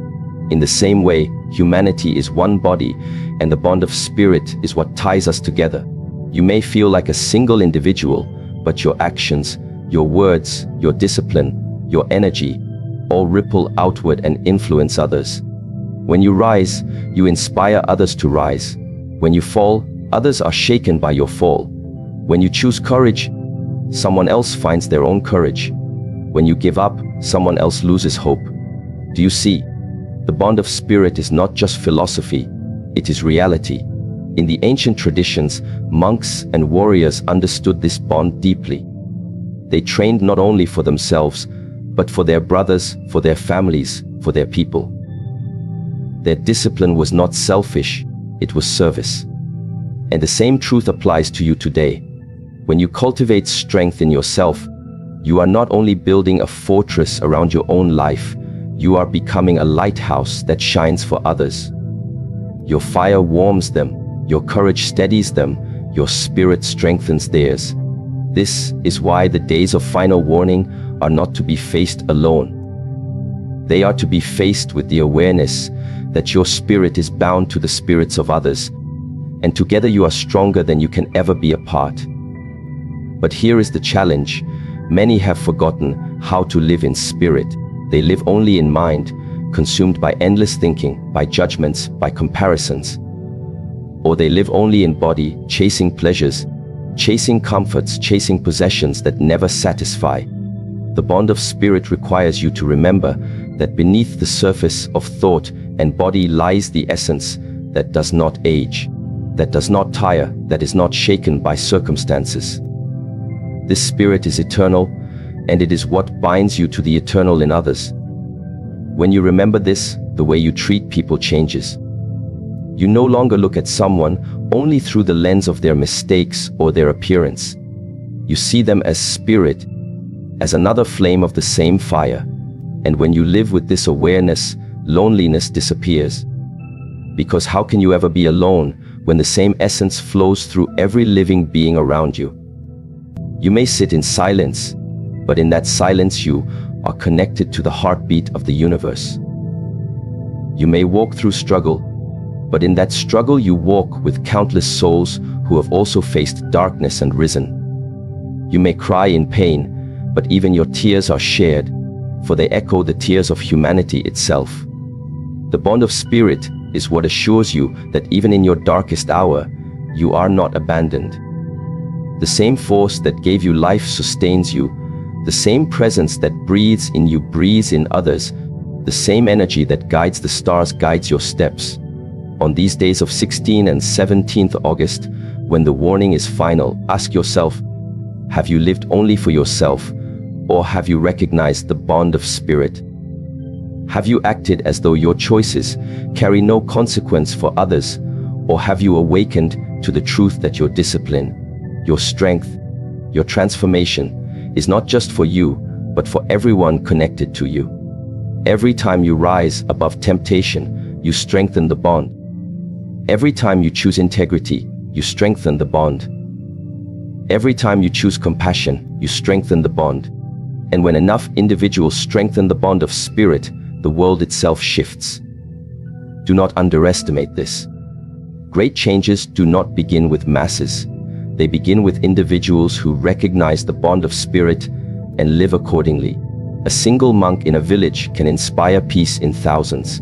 In the same way, humanity is one body, and the bond of spirit is what ties us together. You may feel like a single individual, but your actions, your words, your discipline, your energy, all ripple outward and influence others. When you rise, you inspire others to rise. When you fall, others are shaken by your fall. When you choose courage, someone else finds their own courage. When you give up, someone else loses hope. Do you see? The bond of spirit is not just philosophy, it is reality. In the ancient traditions, monks and warriors understood this bond deeply. They trained not only for themselves, but for their brothers, for their families, for their people. Their discipline was not selfish, it was service. And the same truth applies to you today. When you cultivate strength in yourself, you are not only building a fortress around your own life, you are becoming a lighthouse that shines for others. Your fire warms them, your courage steadies them, your spirit strengthens theirs. This is why the days of final warning are not to be faced alone. They are to be faced with the awareness that your spirit is bound to the spirits of others, and together you are stronger than you can ever be apart. But here is the challenge. Many have forgotten how to live in spirit. They live only in mind, consumed by endless thinking, by judgments, by comparisons. Or they live only in body, chasing pleasures, chasing comforts, chasing possessions that never satisfy. The bond of spirit requires you to remember that beneath the surface of thought and body lies the essence that does not age, that does not tire, that is not shaken by circumstances. This spirit is eternal, and it is what binds you to the eternal in others. When you remember this, the way you treat people changes. You no longer look at someone only through the lens of their mistakes or their appearance. You see them as spirit, as another flame of the same fire. And when you live with this awareness, loneliness disappears. Because how can you ever be alone when the same essence flows through every living being around you? You may sit in silence, but in that silence you are connected to the heartbeat of the universe. You may walk through struggle, but in that struggle you walk with countless souls who have also faced darkness and risen. You may cry in pain, but even your tears are shared, for they echo the tears of humanity itself. The bond of spirit is what assures you that even in your darkest hour, you are not abandoned. The same force that gave you life sustains you. The same presence that breathes in you breathes in others. The same energy that guides the stars guides your steps. On these days of 16th and 17th August, when the warning is final, ask yourself, have you lived only for yourself, or have you recognized the bond of spirit? Have you acted as though your choices carry no consequence for others, or have you awakened to the truth that your discipline, your strength, your transformation is not just for you, but for everyone connected to you? Every time you rise above temptation, you strengthen the bond. Every time you choose integrity, you strengthen the bond. Every time you choose compassion, you strengthen the bond. And when enough individuals strengthen the bond of spirit, the world itself shifts. Do not underestimate this. Great changes do not begin with masses. They begin with individuals who recognize the bond of spirit and live accordingly. A single monk in a village can inspire peace in thousands.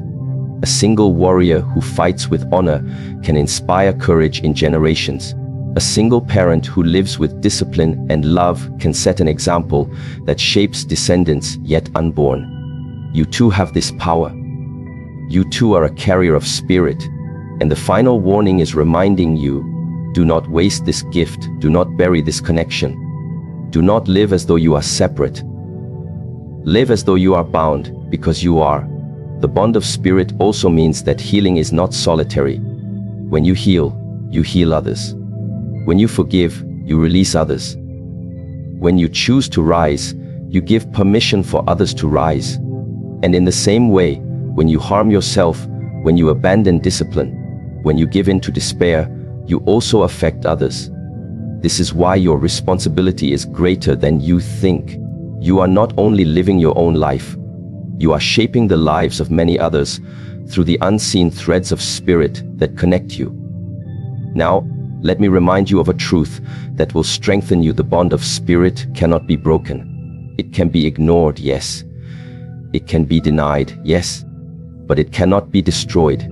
A single warrior who fights with honor can inspire courage in generations. A single parent who lives with discipline and love can set an example that shapes descendants yet unborn. You too have this power. You too are a carrier of spirit. And the final warning is reminding you, do not waste this gift, do not bury this connection. Do not live as though you are separate. Live as though you are bound, because you are. The bond of spirit also means that healing is not solitary. When you heal others. When you forgive, you release others. When you choose to rise, you give permission for others to rise. And in the same way, when you harm yourself, when you abandon discipline, when you give in to despair, you also affect others. This is why your responsibility is greater than you think. You are not only living your own life, you are shaping the lives of many others through the unseen threads of spirit that connect you. Now, let me remind you of a truth that will strengthen you. The bond of spirit cannot be broken. It can be ignored, yes. It can be denied, yes. But it cannot be destroyed.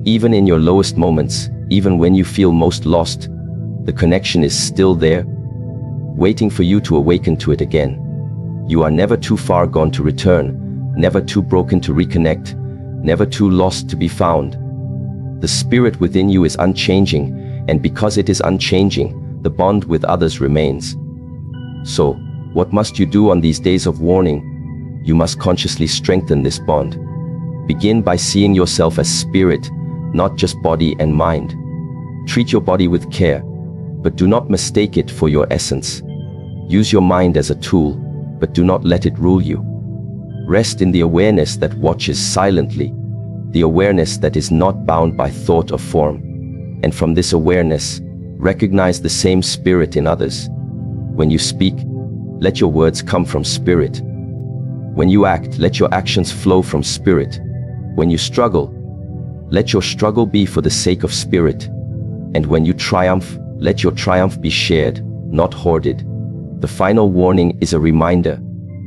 Even in your lowest moments, even when you feel most lost, the connection is still there, waiting for you to awaken to it again. You are never too far gone to return, never too broken to reconnect, never too lost to be found. The spirit within you is unchanging, and because it is unchanging, the bond with others remains. So, what must you do on these days of warning? You must consciously strengthen this bond. Begin by seeing yourself as spirit, not just body and mind. Treat your body with care, but do not mistake it for your essence. Use your mind as a tool, but do not let it rule you. Rest in the awareness that watches silently, the awareness that is not bound by thought or form. And from this awareness, recognize the same spirit in others. When you speak, let your words come from spirit. When you act, let your actions flow from spirit. When you struggle, let your struggle be for the sake of spirit. And when you triumph, let your triumph be shared, not hoarded. The final warning is a reminder.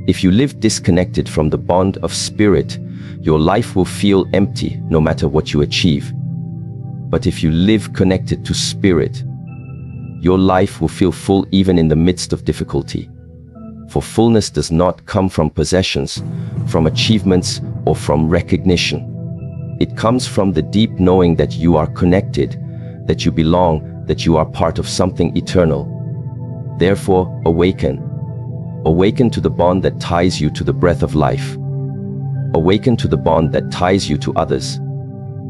If you live disconnected from the bond of spirit, your life will feel empty no matter what you achieve. But if you live connected to spirit, your life will feel full even in the midst of difficulty. For fullness does not come from possessions, from achievements, or from recognition. It comes from the deep knowing that you are connected, that you belong, that you are part of something eternal. Therefore, awaken. Awaken to the bond that ties you to the breath of life. Awaken to the bond that ties you to others.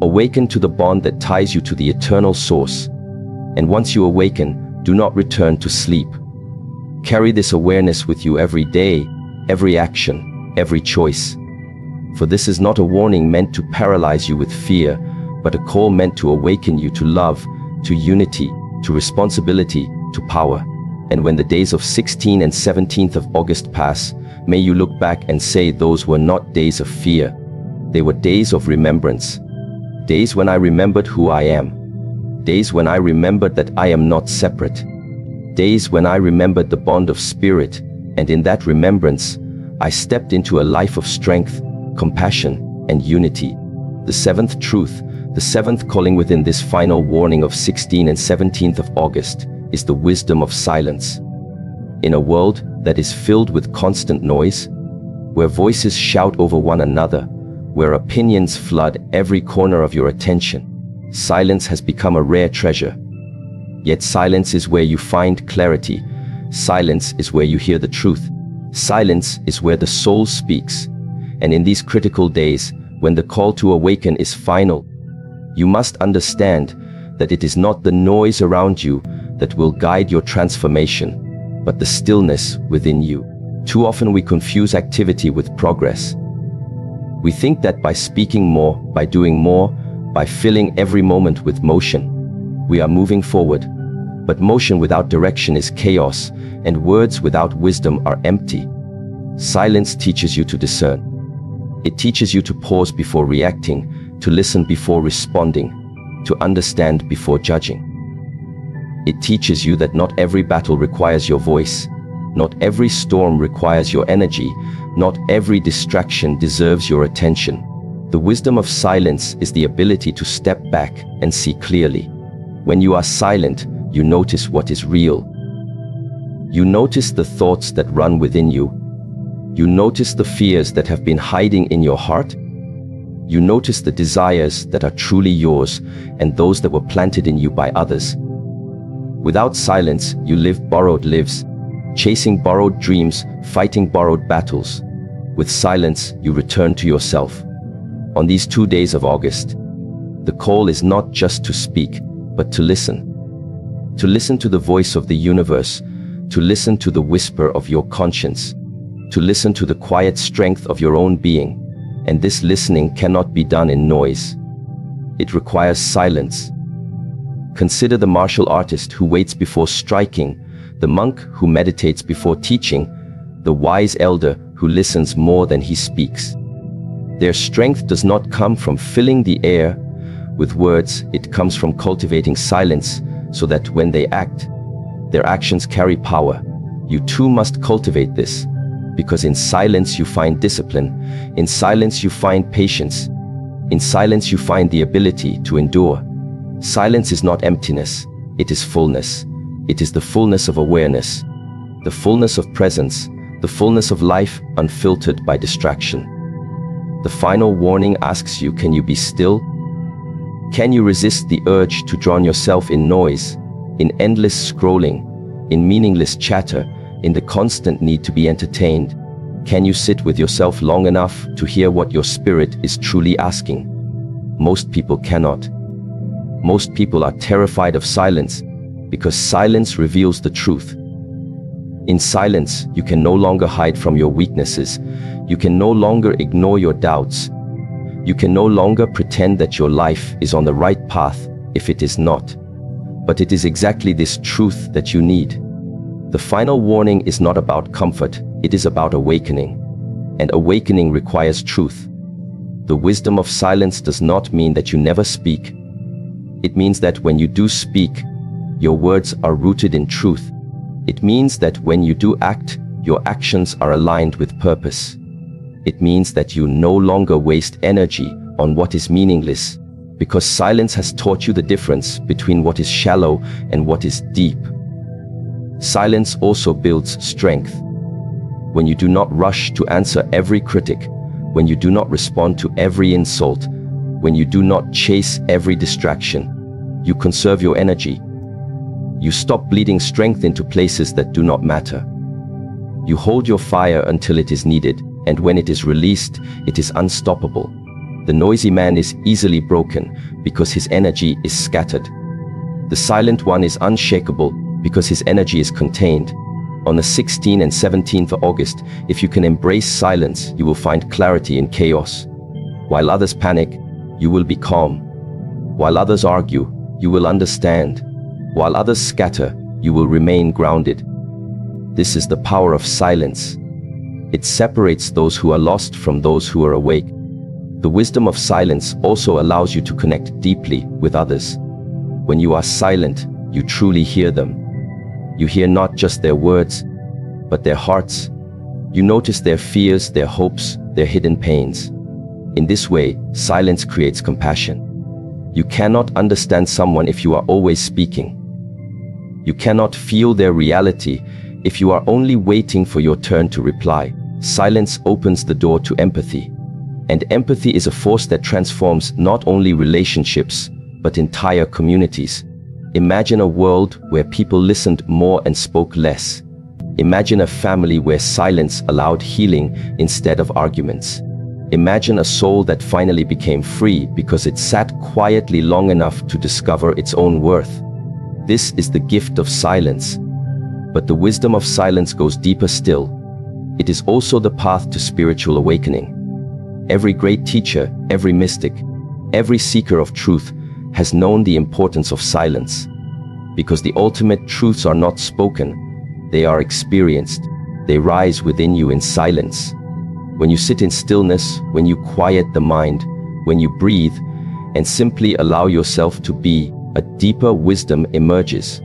Awaken to the bond that ties you to the eternal source. And once you awaken, do not return to sleep. Carry this awareness with you every day, every action, every choice. For this is not a warning meant to paralyze you with fear, but a call meant to awaken you to love, to unity, to responsibility, to power. And when the days of 16th and 17th of August pass, may you look back and say those were not days of fear. They were days of remembrance. Days when I remembered who I am. Days when I remembered that I am not separate. Days when I remembered the bond of spirit, and in that remembrance, I stepped into a life of strength, compassion, and unity. The seventh truth, the seventh calling within this final warning of 16th and 17th of August, is the wisdom of silence. In a world that is filled with constant noise, where voices shout over one another, where opinions flood every corner of your attention, silence has become a rare treasure. Yet silence is where you find clarity. Silence is where you hear the truth. Silence is where the soul speaks. And in these critical days, when the call to awaken is final, you must understand that it is not the noise around you that will guide your transformation, but the stillness within you. Too often we confuse activity with progress. We think that by speaking more, by doing more, by filling every moment with motion, we are moving forward. But motion without direction is chaos, and words without wisdom are empty. Silence teaches you to discern. It teaches you to pause before reacting, to listen before responding, to understand before judging. It teaches you that not every battle requires your voice, not every storm requires your energy, not every distraction deserves your attention. The wisdom of silence is the ability to step back and see clearly. When you are silent, you notice what is real. You notice the thoughts that run within you. You notice the fears that have been hiding in your heart. You notice the desires that are truly yours and those that were planted in you by others. Without silence, you live borrowed lives, chasing borrowed dreams, fighting borrowed battles. With silence, you return to yourself. On these 2 days of August, the call is not just to speak, but to listen. To listen to the voice of the universe, to listen to the whisper of your conscience, to listen to the quiet strength of your own being. And this listening cannot be done in noise. It requires silence. Consider the martial artist who waits before striking, the monk who meditates before teaching, the wise elder who listens more than he speaks. Their strength does not come from filling the air with words, it comes from cultivating silence so that when they act, their actions carry power. You too must cultivate this, because in silence you find discipline, in silence you find patience, In silence you find the ability to endure. Silence is not emptiness, it is fullness. It is the fullness of awareness, the fullness of presence, the fullness of life unfiltered by distraction. The final warning asks you, can you be still? Can you resist the urge to drown yourself in noise, in endless scrolling, in meaningless chatter, in the constant need to be entertained? Can you sit with yourself long enough to hear what your spirit is truly asking? Most people cannot. Most people are terrified of silence because silence reveals the truth. In silence, you can no longer hide from your weaknesses. You can no longer ignore your doubts. You can no longer pretend that your life is on the right path if it is not. But it is exactly this truth that you need. The final warning is not about comfort, it is about awakening. And awakening requires truth. The wisdom of silence does not mean that you never speak. It means that when you do speak, your words are rooted in truth. It means that when you do act, your actions are aligned with purpose. It means that you no longer waste energy on what is meaningless, because silence has taught you the difference between what is shallow and what is deep. Silence also builds strength. When you do not rush to answer every critic, when you do not respond to every insult, when you do not chase every distraction, you conserve your energy. You stop bleeding strength into places that do not matter. You hold your fire until it is needed, and when it is released, it is unstoppable. The noisy man is easily broken because his energy is scattered. The silent one is unshakable because his energy is contained. On the 16th and 17th of August, if you can embrace silence, you will find clarity in chaos. While others panic, you will be calm. While others argue, you will understand. While others scatter, you will remain grounded. This is the power of silence. It separates those who are lost from those who are awake. The wisdom of silence also allows you to connect deeply with others. When you are silent, you truly hear them. You hear not just their words, but their hearts. You notice their fears, their hopes, their hidden pains. In this way, silence creates compassion. You cannot understand someone if you are always speaking. You cannot feel their reality if you are only waiting for your turn to reply. Silence opens the door to empathy. And empathy is a force that transforms not only relationships, but entire communities. Imagine a world where people listened more and spoke less. Imagine a family where silence allowed healing instead of arguments. Imagine a soul that finally became free because it sat quietly long enough to discover its own worth. This is the gift of silence. But the wisdom of silence goes deeper still. It is also the path to spiritual awakening. Every great teacher, every mystic, every seeker of truth has known the importance of silence. Because the ultimate truths are not spoken, they are experienced. They rise within you in silence. When you sit in stillness, when you quiet the mind, when you breathe, and simply allow yourself to be, a deeper wisdom emerges.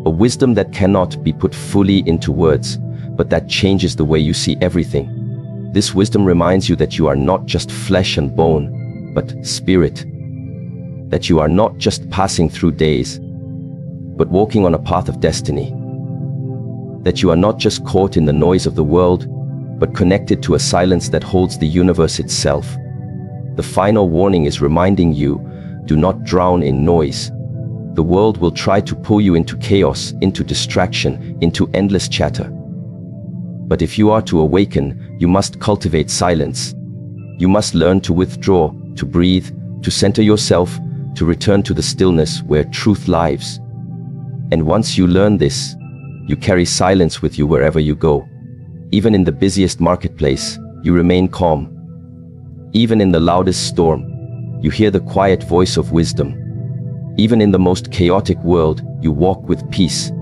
A wisdom that cannot be put fully into words, but that changes the way you see everything. This wisdom reminds you that you are not just flesh and bone, but spirit. That you are not just passing through days, but walking on a path of destiny. That you are not just caught in the noise of the world, but connected to a silence that holds the universe itself. The final warning is reminding you, do not drown in noise. The world will try to pull you into chaos, into distraction, into endless chatter. But if you are to awaken, you must cultivate silence. You must learn to withdraw, to breathe, to center yourself, to return to the stillness where truth lives. And once you learn this, you carry silence with you wherever you go. Even in the busiest marketplace, you remain calm. Even in the loudest storm, you hear the quiet voice of wisdom. Even in the most chaotic world, you walk with peace.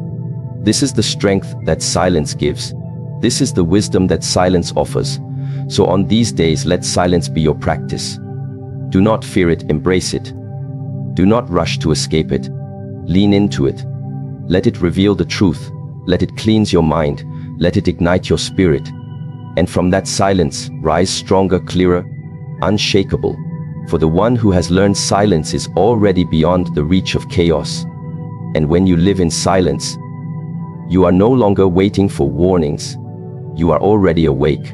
This is the strength that silence gives. This is the wisdom that silence offers. So on these days, let silence be your practice. Do not fear it, embrace it. Do not rush to escape it. Lean into it. Let it reveal the truth. Let it cleanse your mind. Let it ignite your spirit. And from that silence, rise stronger, clearer, unshakable. For the one who has learned silence is already beyond the reach of chaos. And when you live in silence, you are no longer waiting for warnings. You are already awake.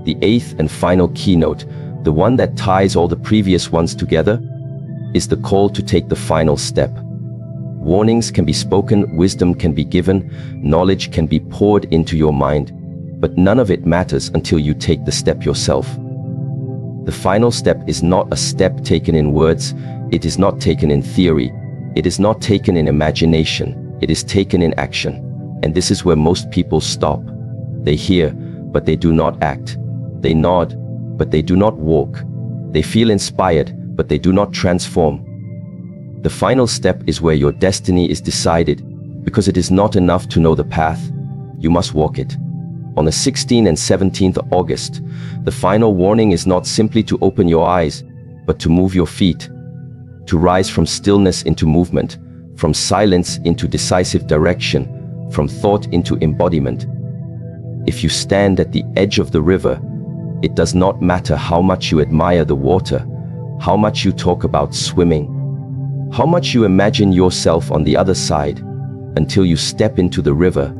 The eighth and final keynote, the one that ties all the previous ones together, is the call to take the final step. Warnings can be spoken, wisdom can be given, knowledge can be poured into your mind, but none of it matters until you take the step yourself. The final step is not a step taken in words, it is not taken in theory, it is not taken in imagination, it is taken in action. And this is where most people stop. They hear, but they do not act. They nod, but they do not walk. They feel inspired, but they do not transform. The final step is where your destiny is decided, because it is not enough to know the path, you must walk it. On the 16th and 17th of August, the final warning is not simply to open your eyes, but to move your feet, to rise from stillness into movement, from silence into decisive direction, from thought into embodiment. If you stand at the edge of the river, it does not matter how much you admire the water, how much you talk about swimming, how much you imagine yourself on the other side. Until you step into the river,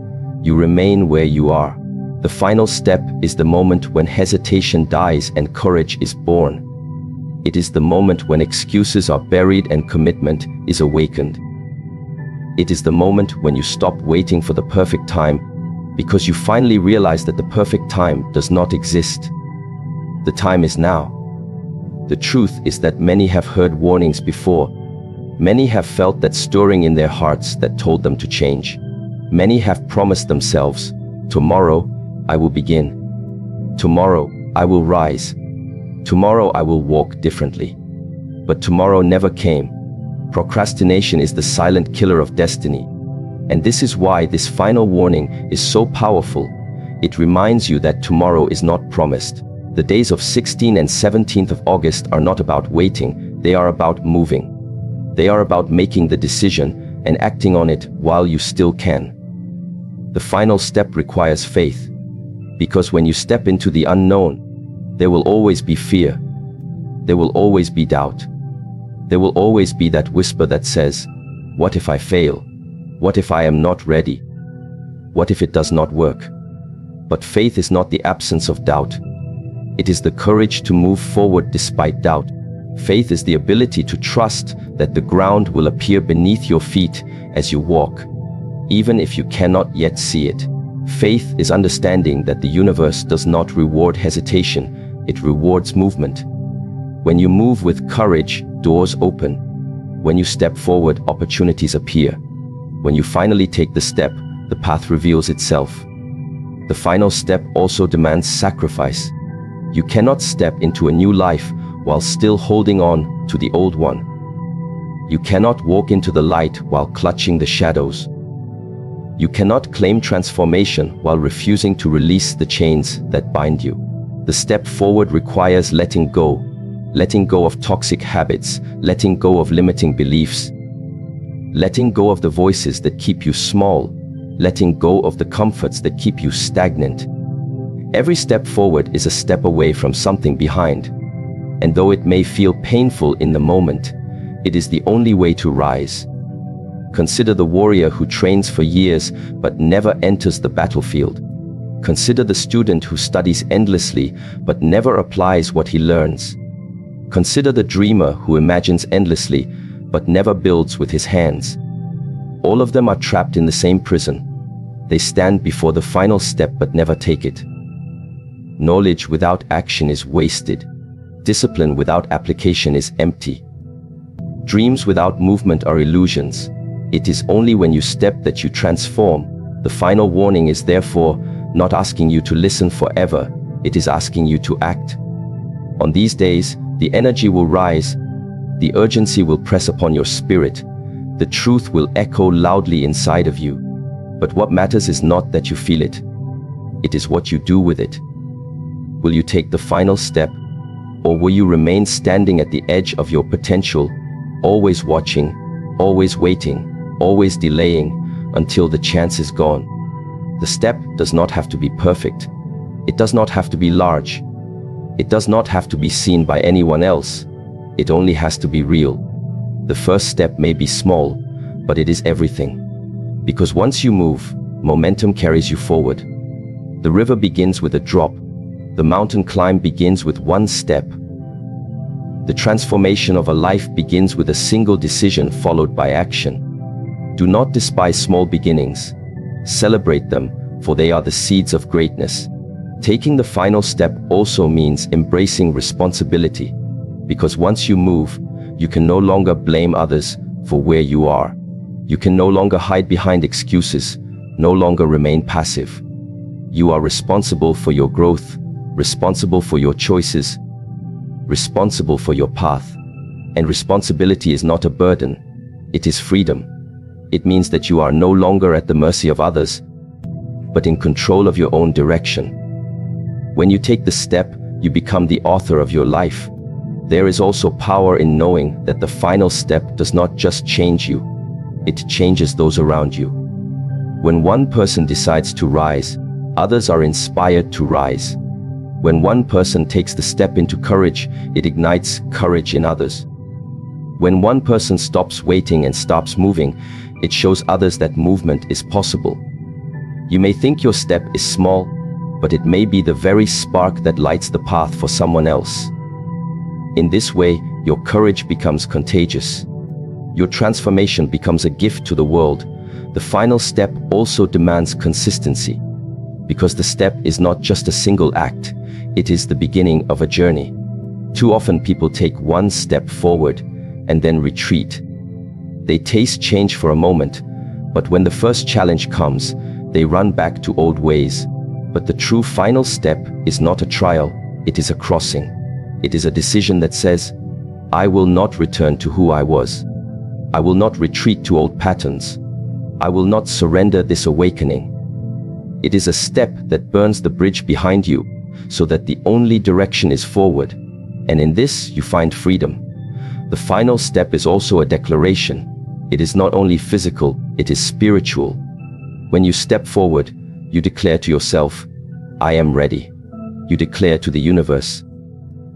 you remain where you are. The final step is the moment when hesitation dies and courage is born. It is the moment when excuses are buried and commitment is awakened. It is the moment when you stop waiting for the perfect time, because you finally realize that the perfect time does not exist. The time is now. The truth is that many have heard warnings before. Many have felt that stirring in their hearts that told them to change. Many have promised themselves, tomorrow I will begin. Tomorrow I will rise. Tomorrow I will walk differently. But tomorrow never came. Procrastination is the silent killer of destiny. And this is why this final warning is so powerful. It reminds you that tomorrow is not promised. The days of 16th and 17th of August are not about waiting, they are about moving. They are about making the decision and acting on it while you still can. The final step requires faith, because when you step into the unknown, there will always be fear. There will always be doubt. There will always be that whisper that says, what if I fail? What if I am not ready? What if it does not work? But faith is not the absence of doubt. It is the courage to move forward despite doubt. Faith is the ability to trust that the ground will appear beneath your feet as you walk, even if you cannot yet see it. Faith is understanding that the universe does not reward hesitation, it rewards movement. When you move with courage, doors open. When you step forward, opportunities appear. When you finally take the step, the path reveals itself. The final step also demands sacrifice. You cannot step into a new life while still holding on to the old one. You cannot walk into the light while clutching the shadows. You cannot claim transformation while refusing to release the chains that bind you. The step forward requires letting go of toxic habits, letting go of limiting beliefs, letting go of the voices that keep you small, letting go of the comforts that keep you stagnant. Every step forward is a step away from something behind. And though it may feel painful in the moment, it is the only way to rise. Consider the warrior who trains for years but never enters the battlefield. Consider the student who studies endlessly but never applies what he learns. Consider the dreamer who imagines endlessly but never builds with his hands. All of them are trapped in the same prison. They stand before the final step but never take it. Knowledge without action is wasted. Discipline without application is empty. Dreams without movement are illusions. It is only when you step that you transform. The final warning is therefore not asking you to listen forever, it is asking you to act. On these days, the energy will rise, the urgency will press upon your spirit, the truth will echo loudly inside of you. But what matters is not that you feel it. It is what you do with it. Will you take the final step, or will you remain standing at the edge of your potential, always watching, always waiting, always delaying, until the chance is gone? The step does not have to be perfect. It does not have to be large. It does not have to be seen by anyone else. It only has to be real. The first step may be small, but it is everything. Because once you move, momentum carries you forward. The river begins with a drop. The mountain climb begins with one step. The transformation of a life begins with a single decision followed by action. Do not despise small beginnings. Celebrate them, for they are the seeds of greatness. Taking the final step also means embracing responsibility, because once you move, you can no longer blame others for where you are. You can no longer hide behind excuses, no longer remain passive. You are responsible for your growth, responsible for your choices, responsible for your path. And responsibility is not a burden, it is freedom. It means that you are no longer at the mercy of others, but in control of your own direction. When you take the step, you become the author of your life. There is also power in knowing that the final step does not just change you, it changes those around you. When one person decides to rise, others are inspired to rise. When one person takes the step into courage, it ignites courage in others. When one person stops waiting and starts moving, it shows others that movement is possible. You may think your step is small, but it may be the very spark that lights the path for someone else. In this way, your courage becomes contagious. Your transformation becomes a gift to the world. The final step also demands consistency, because the step is not just a single act, it is the beginning of a journey. Too often people take one step forward and then retreat. They taste change for a moment, but when the first challenge comes, they run back to old ways. But the true final step is not a trial, it is a crossing. It is a decision that says, I will not return to who I was. I will not retreat to old patterns. I will not surrender this awakening. It is a step that burns the bridge behind you, so that the only direction is forward. And in this, you find freedom. The final step is also a declaration. It is not only physical, it is spiritual. When you step forward, you declare to yourself, I am ready. You declare to the universe,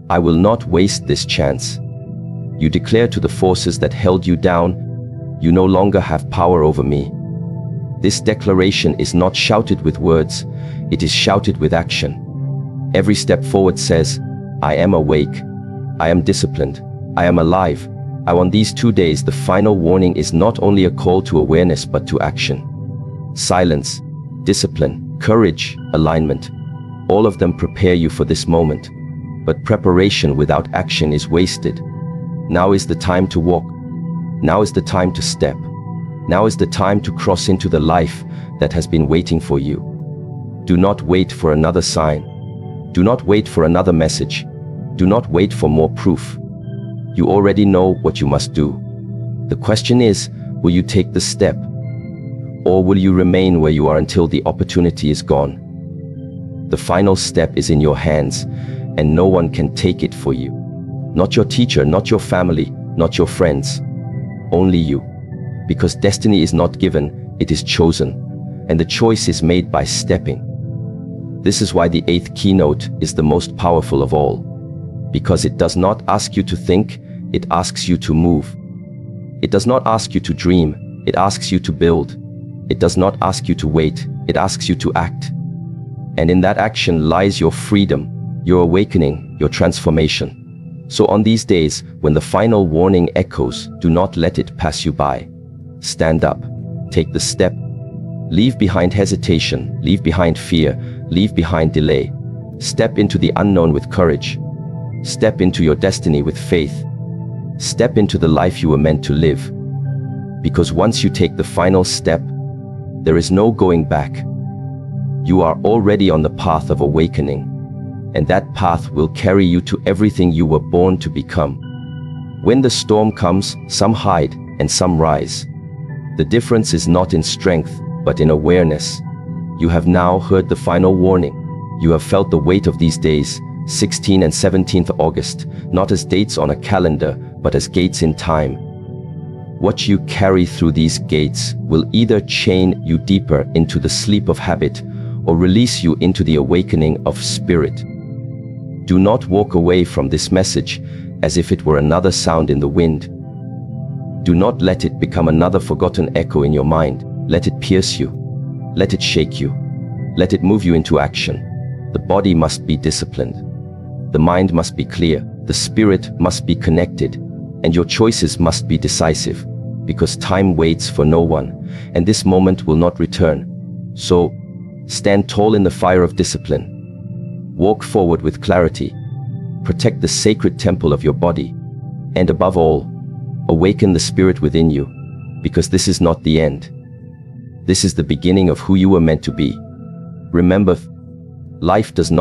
I will not waste this chance. You declare to the forces that held you down, you no longer have power over me. This declaration is not shouted with words, it is shouted with action. Every step forward says, I am awake, I am disciplined, I am alive. On these 2 days, the final warning is not only a call to awareness but to action. Silence, discipline, courage, alignment, all of them prepare you for this moment. But preparation without action is wasted. Now is the time to walk. Now is the time to step. Now is the time to cross into the life that has been waiting for you. Do not wait for another sign. Do not wait for another message. Do not wait for more proof. You already know what you must do. The question is, will you take the step? Or will you remain where you are until the opportunity is gone? The final step is in your hands, and no one can take it for you. Not your teacher, not your family, not your friends. Only you. Because destiny is not given, it is chosen. And the choice is made by stepping. This is why the 8th keynote is the most powerful of all. Because it does not ask you to think, it asks you to move. It does not ask you to dream, it asks you to build. It does not ask you to wait, it asks you to act. And in that action lies your freedom, your awakening, your transformation. So on these days, when the final warning echoes, do not let it pass you by. Stand up, take the step. Leave behind hesitation, leave behind fear, leave behind delay. Step into the unknown with courage. Step into your destiny with faith. Step into the life you were meant to live. Because once you take the final step, there is no going back. You are already on the path of awakening, and that path will carry you to everything you were born to become. When the storm comes, some hide and some rise. The difference is not in strength, but in awareness. You have now heard the final warning. You have felt the weight of these days, 16 and 17th August, not as dates on a calendar, but as gates in time. What you carry through these gates will either chain you deeper into the sleep of habit or release you into the awakening of spirit. Do not walk away from this message as if it were another sound in the wind. Do not let it become another forgotten echo in your mind. Let it pierce you. Let it shake you. Let it move you into action. The body must be disciplined. The mind must be clear. The spirit must be connected. And your choices must be decisive, because time waits for no one, and this moment will not return. So, stand tall in the fire of discipline. Walk forward with clarity. Protect the sacred temple of your body. And above all, awaken the spirit within you, because this is not the end. This is the beginning of who you were meant to be. Remember, life does not